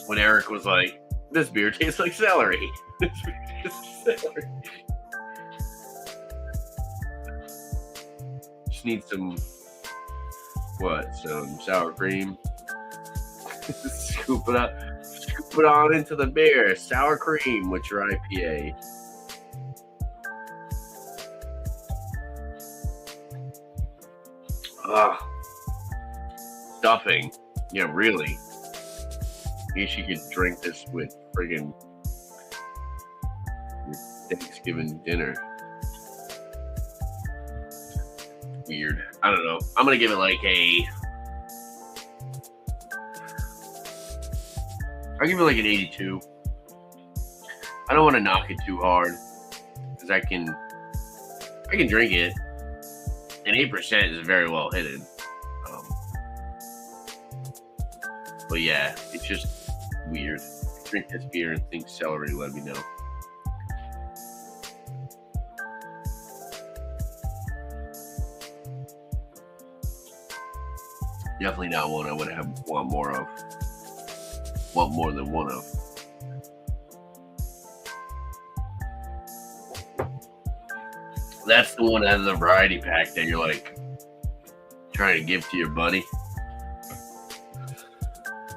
when Eric was like, this beer tastes like celery. This beer tastes like celery. Just need some sour cream. Scoop it on into the beer. Sour cream with your IPA. Stuffing. Yeah, really. I guess you could drink this with friggin' Thanksgiving dinner. Weird. I don't know. I'm gonna give it like I'll give it like an 82. I don't want to knock it too hard because I can drink it, and 8% is very well hidden. But yeah, it's just weird. If you drink this beer and think celery, let me know. Definitely not one I would want more of. Want more than one of. That's the one out of the variety pack that you're like trying to give to your buddy.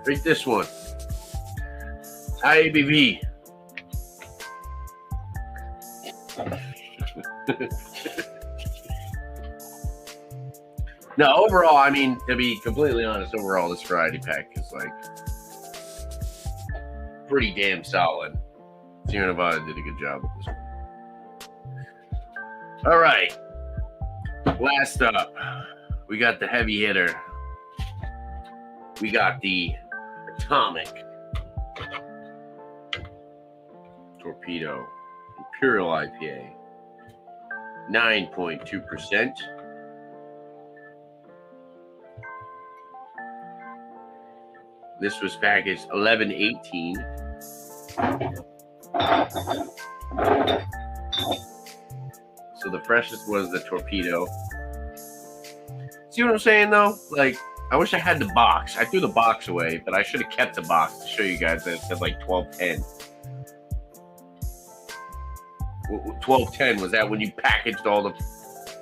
Drink this one. High ABV. No, overall, I mean, to be completely honest, overall, this variety pack is like pretty damn solid. Sierra Nevada did a good job with this one. All right. Last up, we got the heavy hitter. We got the Atomic Torpedo Imperial IPA. 9.2%. This was packaged 11/18. So the freshest was the Torpedo. See what I'm saying though? Like, I wish I had the box. I threw the box away, but I should have kept the box to show you guys that it said like 1210. 1210, was that when you packaged all the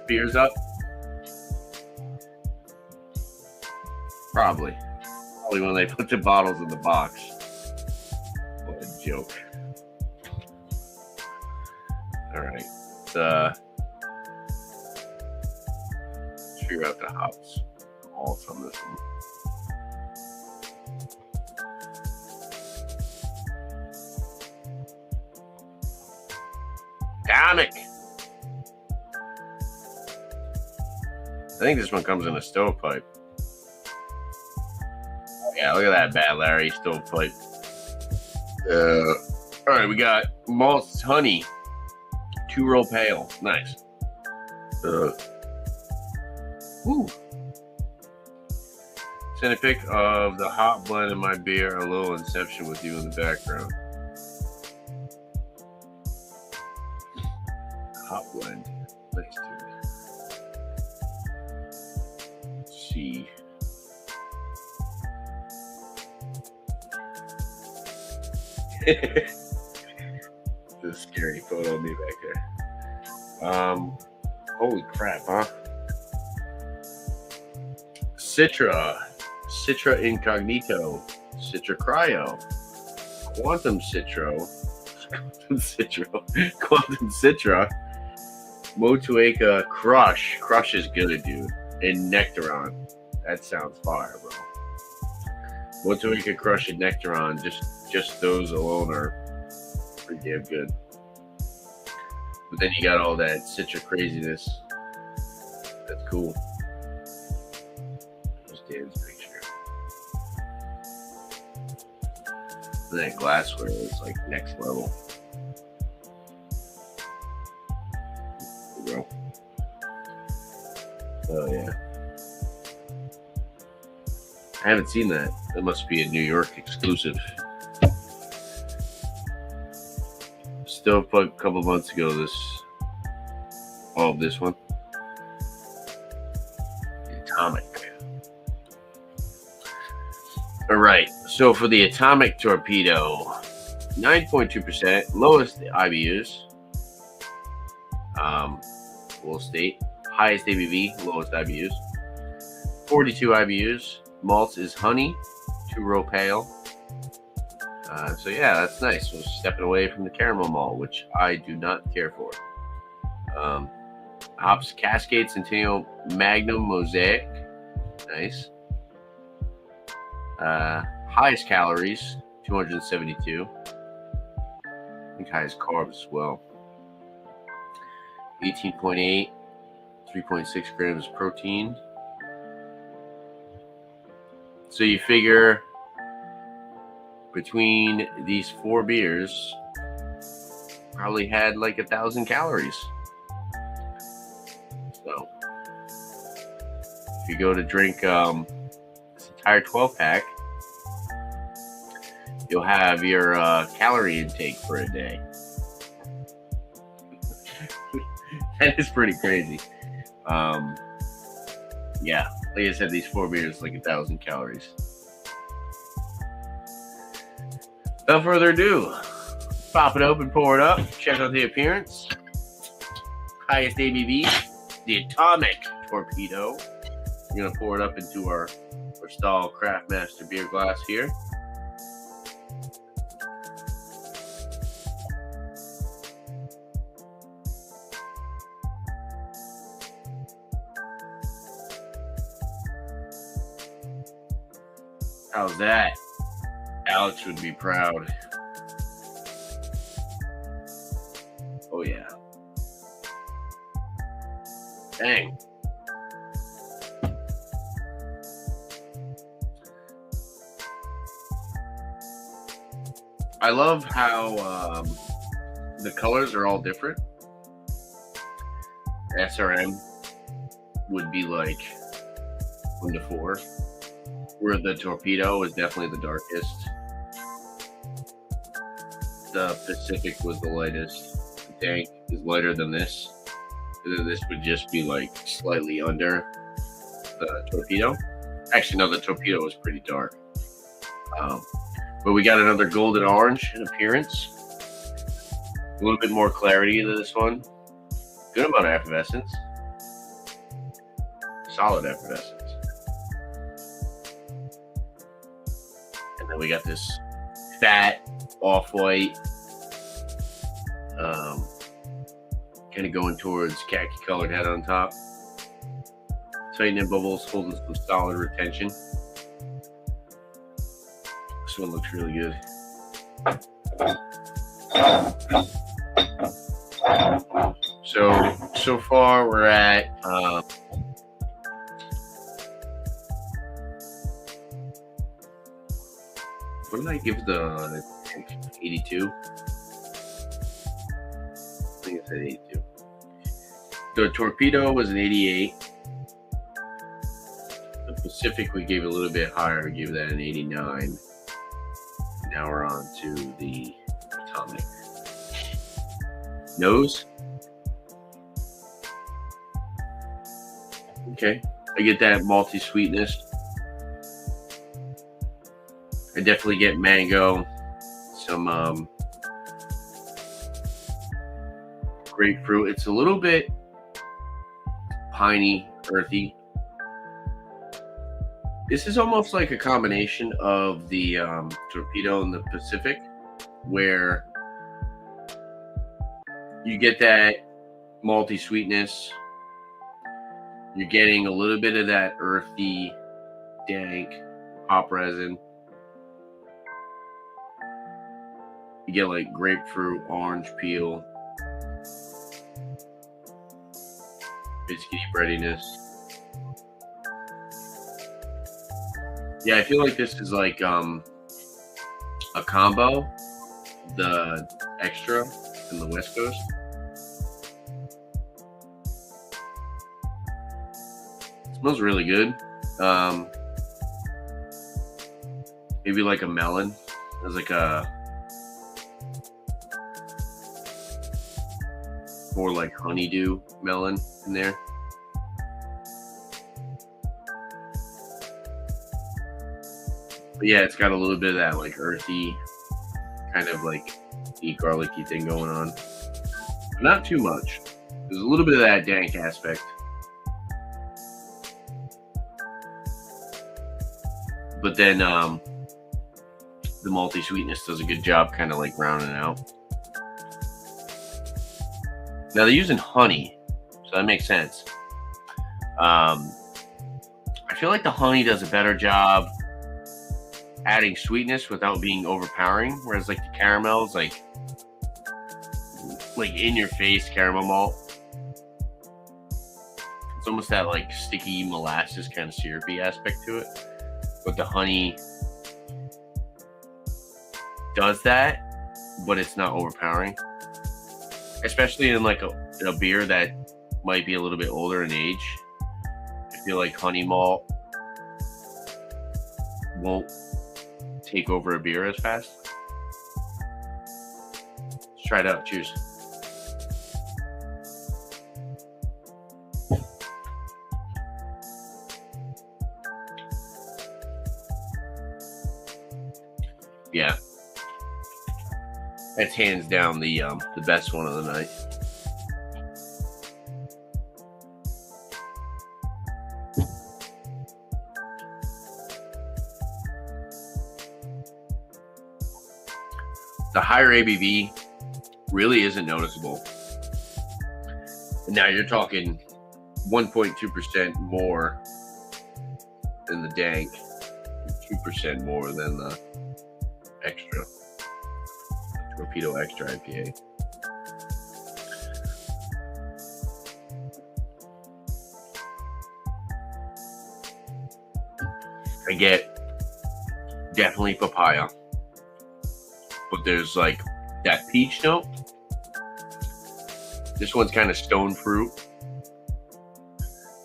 beers up? Probably when they put the bottles in the box. What a joke. All right. Let's figure out the hops. All from this one. Atomic. I think this one comes in a stovepipe. Yeah, look at that bad Larry stovepipe. All right, we got malts honey, 2-row pale. Nice. Woo. Send a pic of the hot blend in my beer. A little Inception with you in the background. Hot blend. Nice, dude. Let's see. This is a scary photo of me back there. Holy crap, huh? Citra Incognito, Citra Cryo, Quantum Citra, Motueka Crush is good, dude, and Nectaron. That sounds fire, bro. Motueka Crush and Nectaron, just those alone are pretty damn good. But then you got all that Citra craziness. That's cool. Just Dan's picture. And that glassware is like next level. There you go. Oh yeah. I haven't seen that. That must be a New York exclusive. Stovepipe a couple months ago. This one. Atomic. All right. So for the Atomic Torpedo, 9.2%, lowest IBUs. We'll state highest ABV, lowest IBUs. 42 IBUs. Malts is honey, 2-row pale. So yeah, that's nice. We're stepping away from the caramel malt, which I do not care for. Hops Cascade Centennial Magnum Mosaic. Nice. Highest calories, 272. I think highest carbs as well. 18.8, 3.6 grams protein. So you figure between these 4 beers, probably had like 1,000 calories. So if you go to drink this entire 12-pack, you'll have your calorie intake for a day. That is pretty crazy. Yeah, like I said, these 4 beers like 1,000 calories. Without further ado, pop it open, pour it up, check out the appearance. highest ABV, the Atomic Torpedo. We're going to pour it up into our Stahl Craftmaster beer glass here. How's that? Alex would be proud. Oh, yeah. Dang. I love how the colors are all different. SRM would be like 1 to 4, where the Torpedo is definitely the darkest. The Pacific was the lightest. The Dank is lighter than this. And then this would just be like slightly under the Torpedo. Actually, no, the Torpedo was pretty dark. But we got another golden orange in appearance. A little bit more clarity to this one. Good amount of effervescence. Solid effervescence. And then we got this fat, off-white, kind of going towards khaki colored head on top. Tightening bubbles, holding some solid retention. This one looks really good. So far we're at what did I give the 82? I think it said 82. The Torpedo was an 88. The Pacific we gave a little bit higher. We gave that an 89. Now we're on to the Atomic. Nose. Okay. I get that malty sweetness. I definitely get mango, some grapefruit. It's a little bit piney, earthy. This is almost like a combination of the Torpedo and the Pacific, where you get that malty sweetness. You're getting a little bit of that earthy, dank hop resin. You get like grapefruit, orange peel, biscuity breadiness. Yeah, I feel like this is like a combo, the extra and the West Coast. It smells really good. Maybe like a melon. There's like a more like honeydew melon in there. But yeah, it's got a little bit of that like earthy, kind of like garlicky thing going on. But not too much. There's a little bit of that dank aspect. But then the malty sweetness does a good job kind of like rounding it out. Now they're using honey, so that makes sense. I feel like the honey does a better job adding sweetness without being overpowering, whereas like the caramel is like in your face caramel malt. It's almost that like sticky molasses kind of syrupy aspect to it, but the honey does that, but it's not overpowering. Especially in like a beer that might be a little bit older in age. I feel like honey malt won't take over a beer as fast. Let's try it out. Cheers. Yeah. That's hands down the best one of the night. the higher ABV really isn't noticeable. And now you're talking 1.2% more than the dank, 2% more than the extra Torpedo Extra IPA. I get definitely papaya, but there's like that peach note. This one's kind of stone fruit.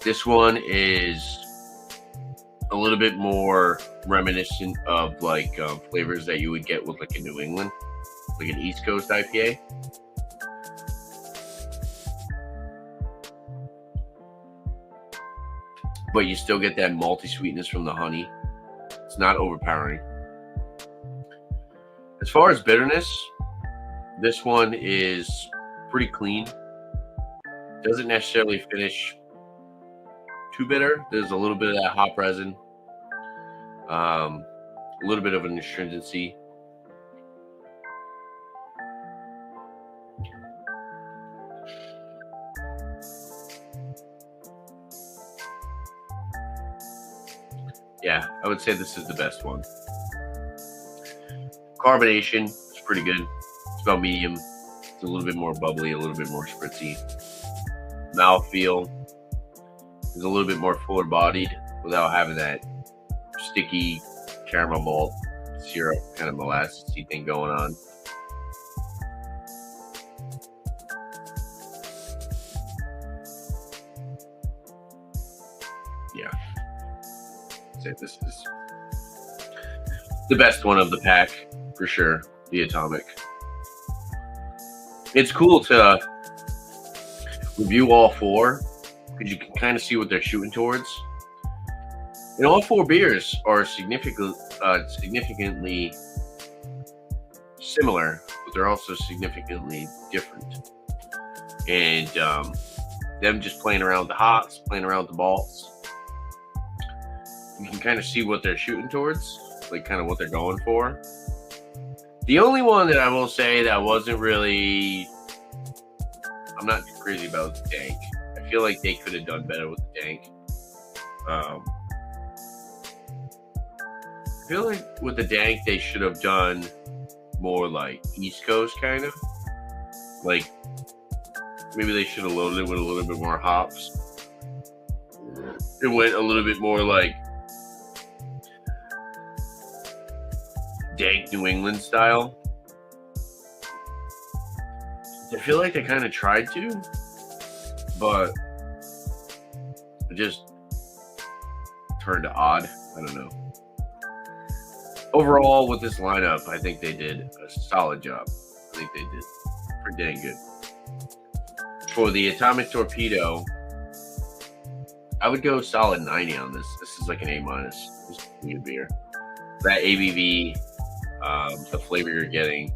This one is a little bit more reminiscent of like flavors that you would get with like a New England, like an East Coast IPA. But you still get that malty sweetness from the honey. It's not overpowering. As far as bitterness, this one is pretty clean. Doesn't necessarily finish too bitter. There's a little bit of that hop resin, a little bit of an astringency. Yeah, I would say this is the best one. Carbonation is pretty good. It's about medium. It's a little bit more bubbly, a little bit more spritzy. Mouthfeel is a little bit more fuller bodied without having that sticky caramel malt syrup kind of molassesy thing going on. Yeah. Say this is the best one of the pack for sure, the Atomic. It's cool to review all four because you can kind of see what they're shooting towards. And all four beers are significantly similar, but they're also significantly different. And them just playing around with the hops, playing around with the malts, you can kind of see what they're shooting towards, like kind of what they're going for. The only one that I will say that wasn't really, I'm not crazy about the dank. I feel like they could have done better with the dank. I feel like with the dank, they should have done more like East Coast kind of. Like maybe they should have loaded it with a little bit more hops. It went a little bit more like dank New England style. I feel like they kind of tried to, but it just turned odd. I don't know. Overall, with this lineup, I think they did a solid job. I think they did pretty dang good. For the Atomic Torpedo, I would go solid 90 on this. This is like an A-. This is a good beer. That ABV, the flavor you're getting,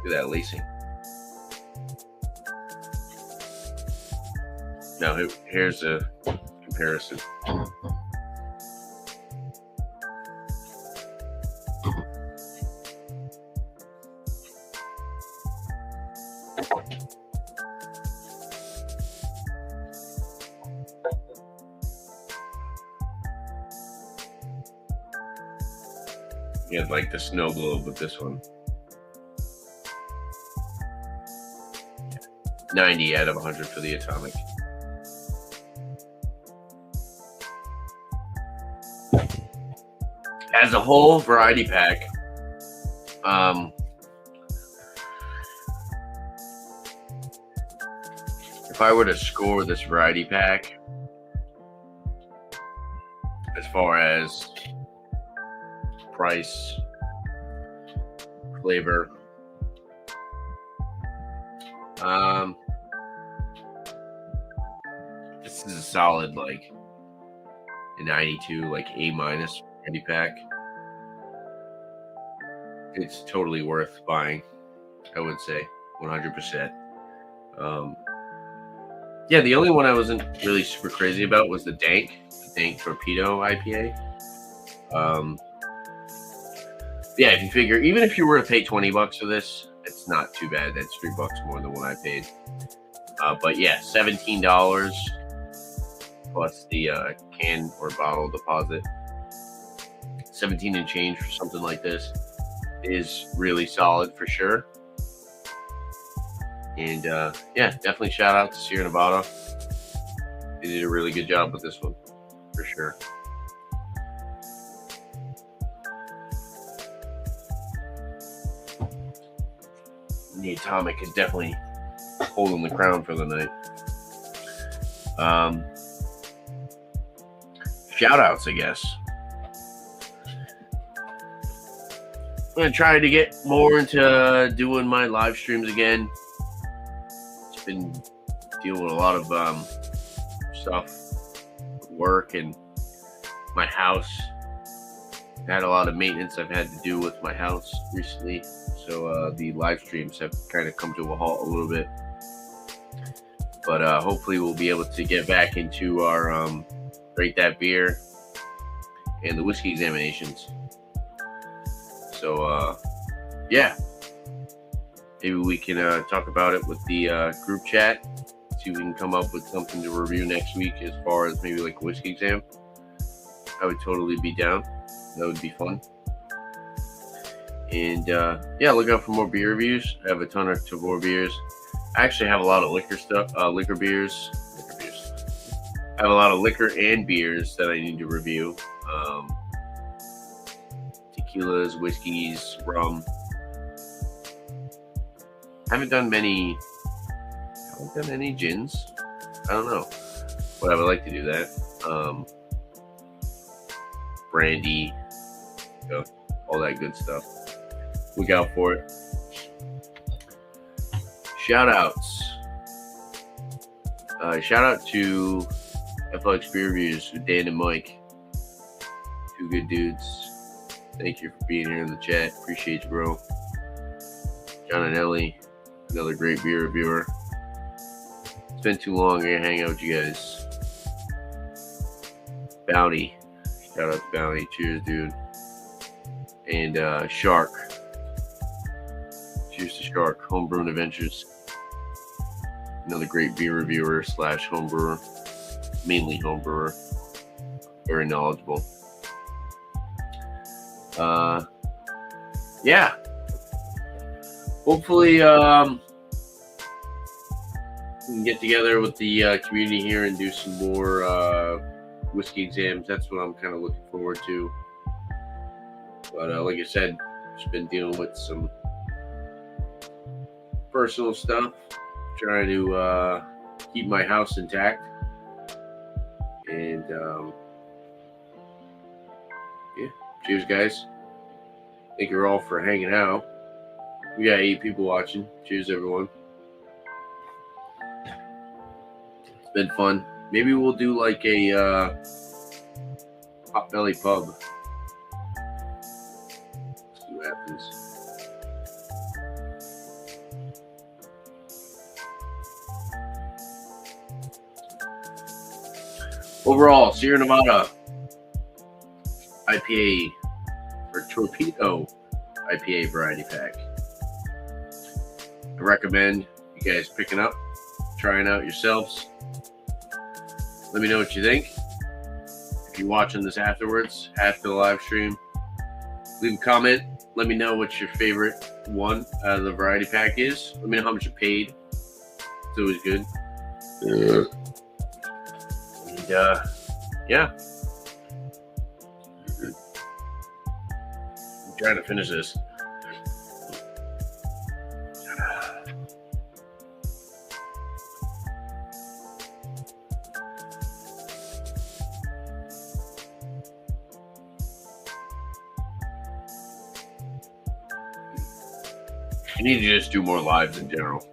look at that lacing. Now, here's a comparison. You had like the snow globe with this one. 90 out of 100 for the Atomic. As a whole variety pack, if I were to score this variety pack as far as price, flavor, this is a solid like a 92, like A- variety pack. It's totally worth buying, I would say, 100%. Yeah, the only one I wasn't really super crazy about was the dank Torpedo IPA. Yeah, if you figure, even if you were to pay $20 for this, it's not too bad. That's $3 more than what I paid. But yeah, $17 plus the can or bottle deposit. 17 and change for something like this is really solid for sure. And yeah, definitely shout out to Sierra Nevada. They did a really good job with this one for sure. The Atomic is definitely holding the crown for the night. Shout outs, I guess. I'm going to try to get more into doing my live streams again. It's been dealing with a lot of stuff, work, and my house. I had a lot of maintenance I've had to do with my house recently. So the live streams have kind of come to a halt a little bit. But hopefully we'll be able to get back into our Rate That Beer and the whiskey examinations. So, yeah. Maybe we can talk about it with the group chat. See if we can come up with something to review next week as far as maybe like a whiskey exam. I would totally be down. That would be fun. And yeah, look out for more beer reviews. I have a ton of Tavour beers. I actually have a lot of liquor stuff, liquor beers. I have a lot of liquor and beers that I need to review. Tequilas, whiskeys, rum. I haven't done any gins. I don't know, but I would like to do that. Brandy, you know, all that good stuff. Look out for it. Shout outs. Shout out to FLX Beer Reviews with Dan and Mike. Two good dudes. Thank you for being here in the chat. Appreciate you, bro. John and Ellie, another great beer reviewer. It's been too long. I'm going to hang out with you guys. Bounty. Shout out to Bounty. Cheers, dude. And Shark. Cheers to Shark. Homebrewing Adventures. Another great beer reviewer / homebrewer. Mainly homebrewer. Very knowledgeable. Yeah. Hopefully, we can get together with the community here and do some more whiskey exams. That's what I'm kind of looking forward to. But like I said, just been dealing with some personal stuff, trying to keep my house intact. And yeah, cheers, guys. Thank you all for hanging out. We got 8 people watching. Cheers, everyone. It's been fun. Maybe we'll do like a Potbelly pub. See what happens. Overall, Sierra Nevada IPA or Torpedo IPA variety pack. I recommend you guys picking up, trying out yourselves. Let me know what you think. If you're watching this afterwards, after the live stream, leave a comment. Let me know what your favorite one out of the variety pack is. Let me know how much you paid. It's always good. And yeah. I'm trying to finish this. I need to just do more lives in general.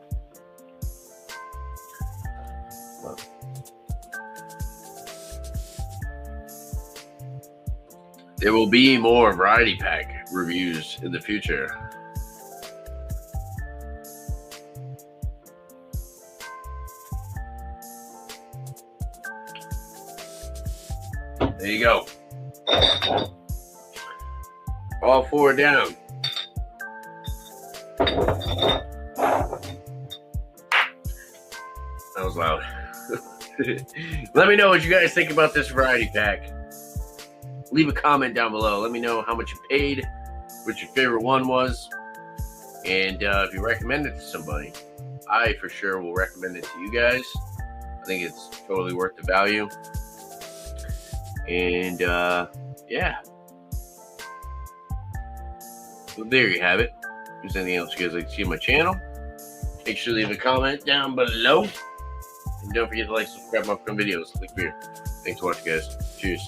There will be more variety pack reviews in the future. There you go. All four down. That was loud. Let me know what you guys think about this variety pack. Leave a comment down below. Let me know how much you paid, what your favorite one was, and if you recommend it to somebody. I for sure will recommend it to you guys. I think it's totally worth the value. And yeah. So there you have it. If there's anything else you guys like to see on my channel, make sure to leave a comment down below. And don't forget to like, subscribe, my upcoming videos. Like beer. Thanks for watching, guys. Cheers.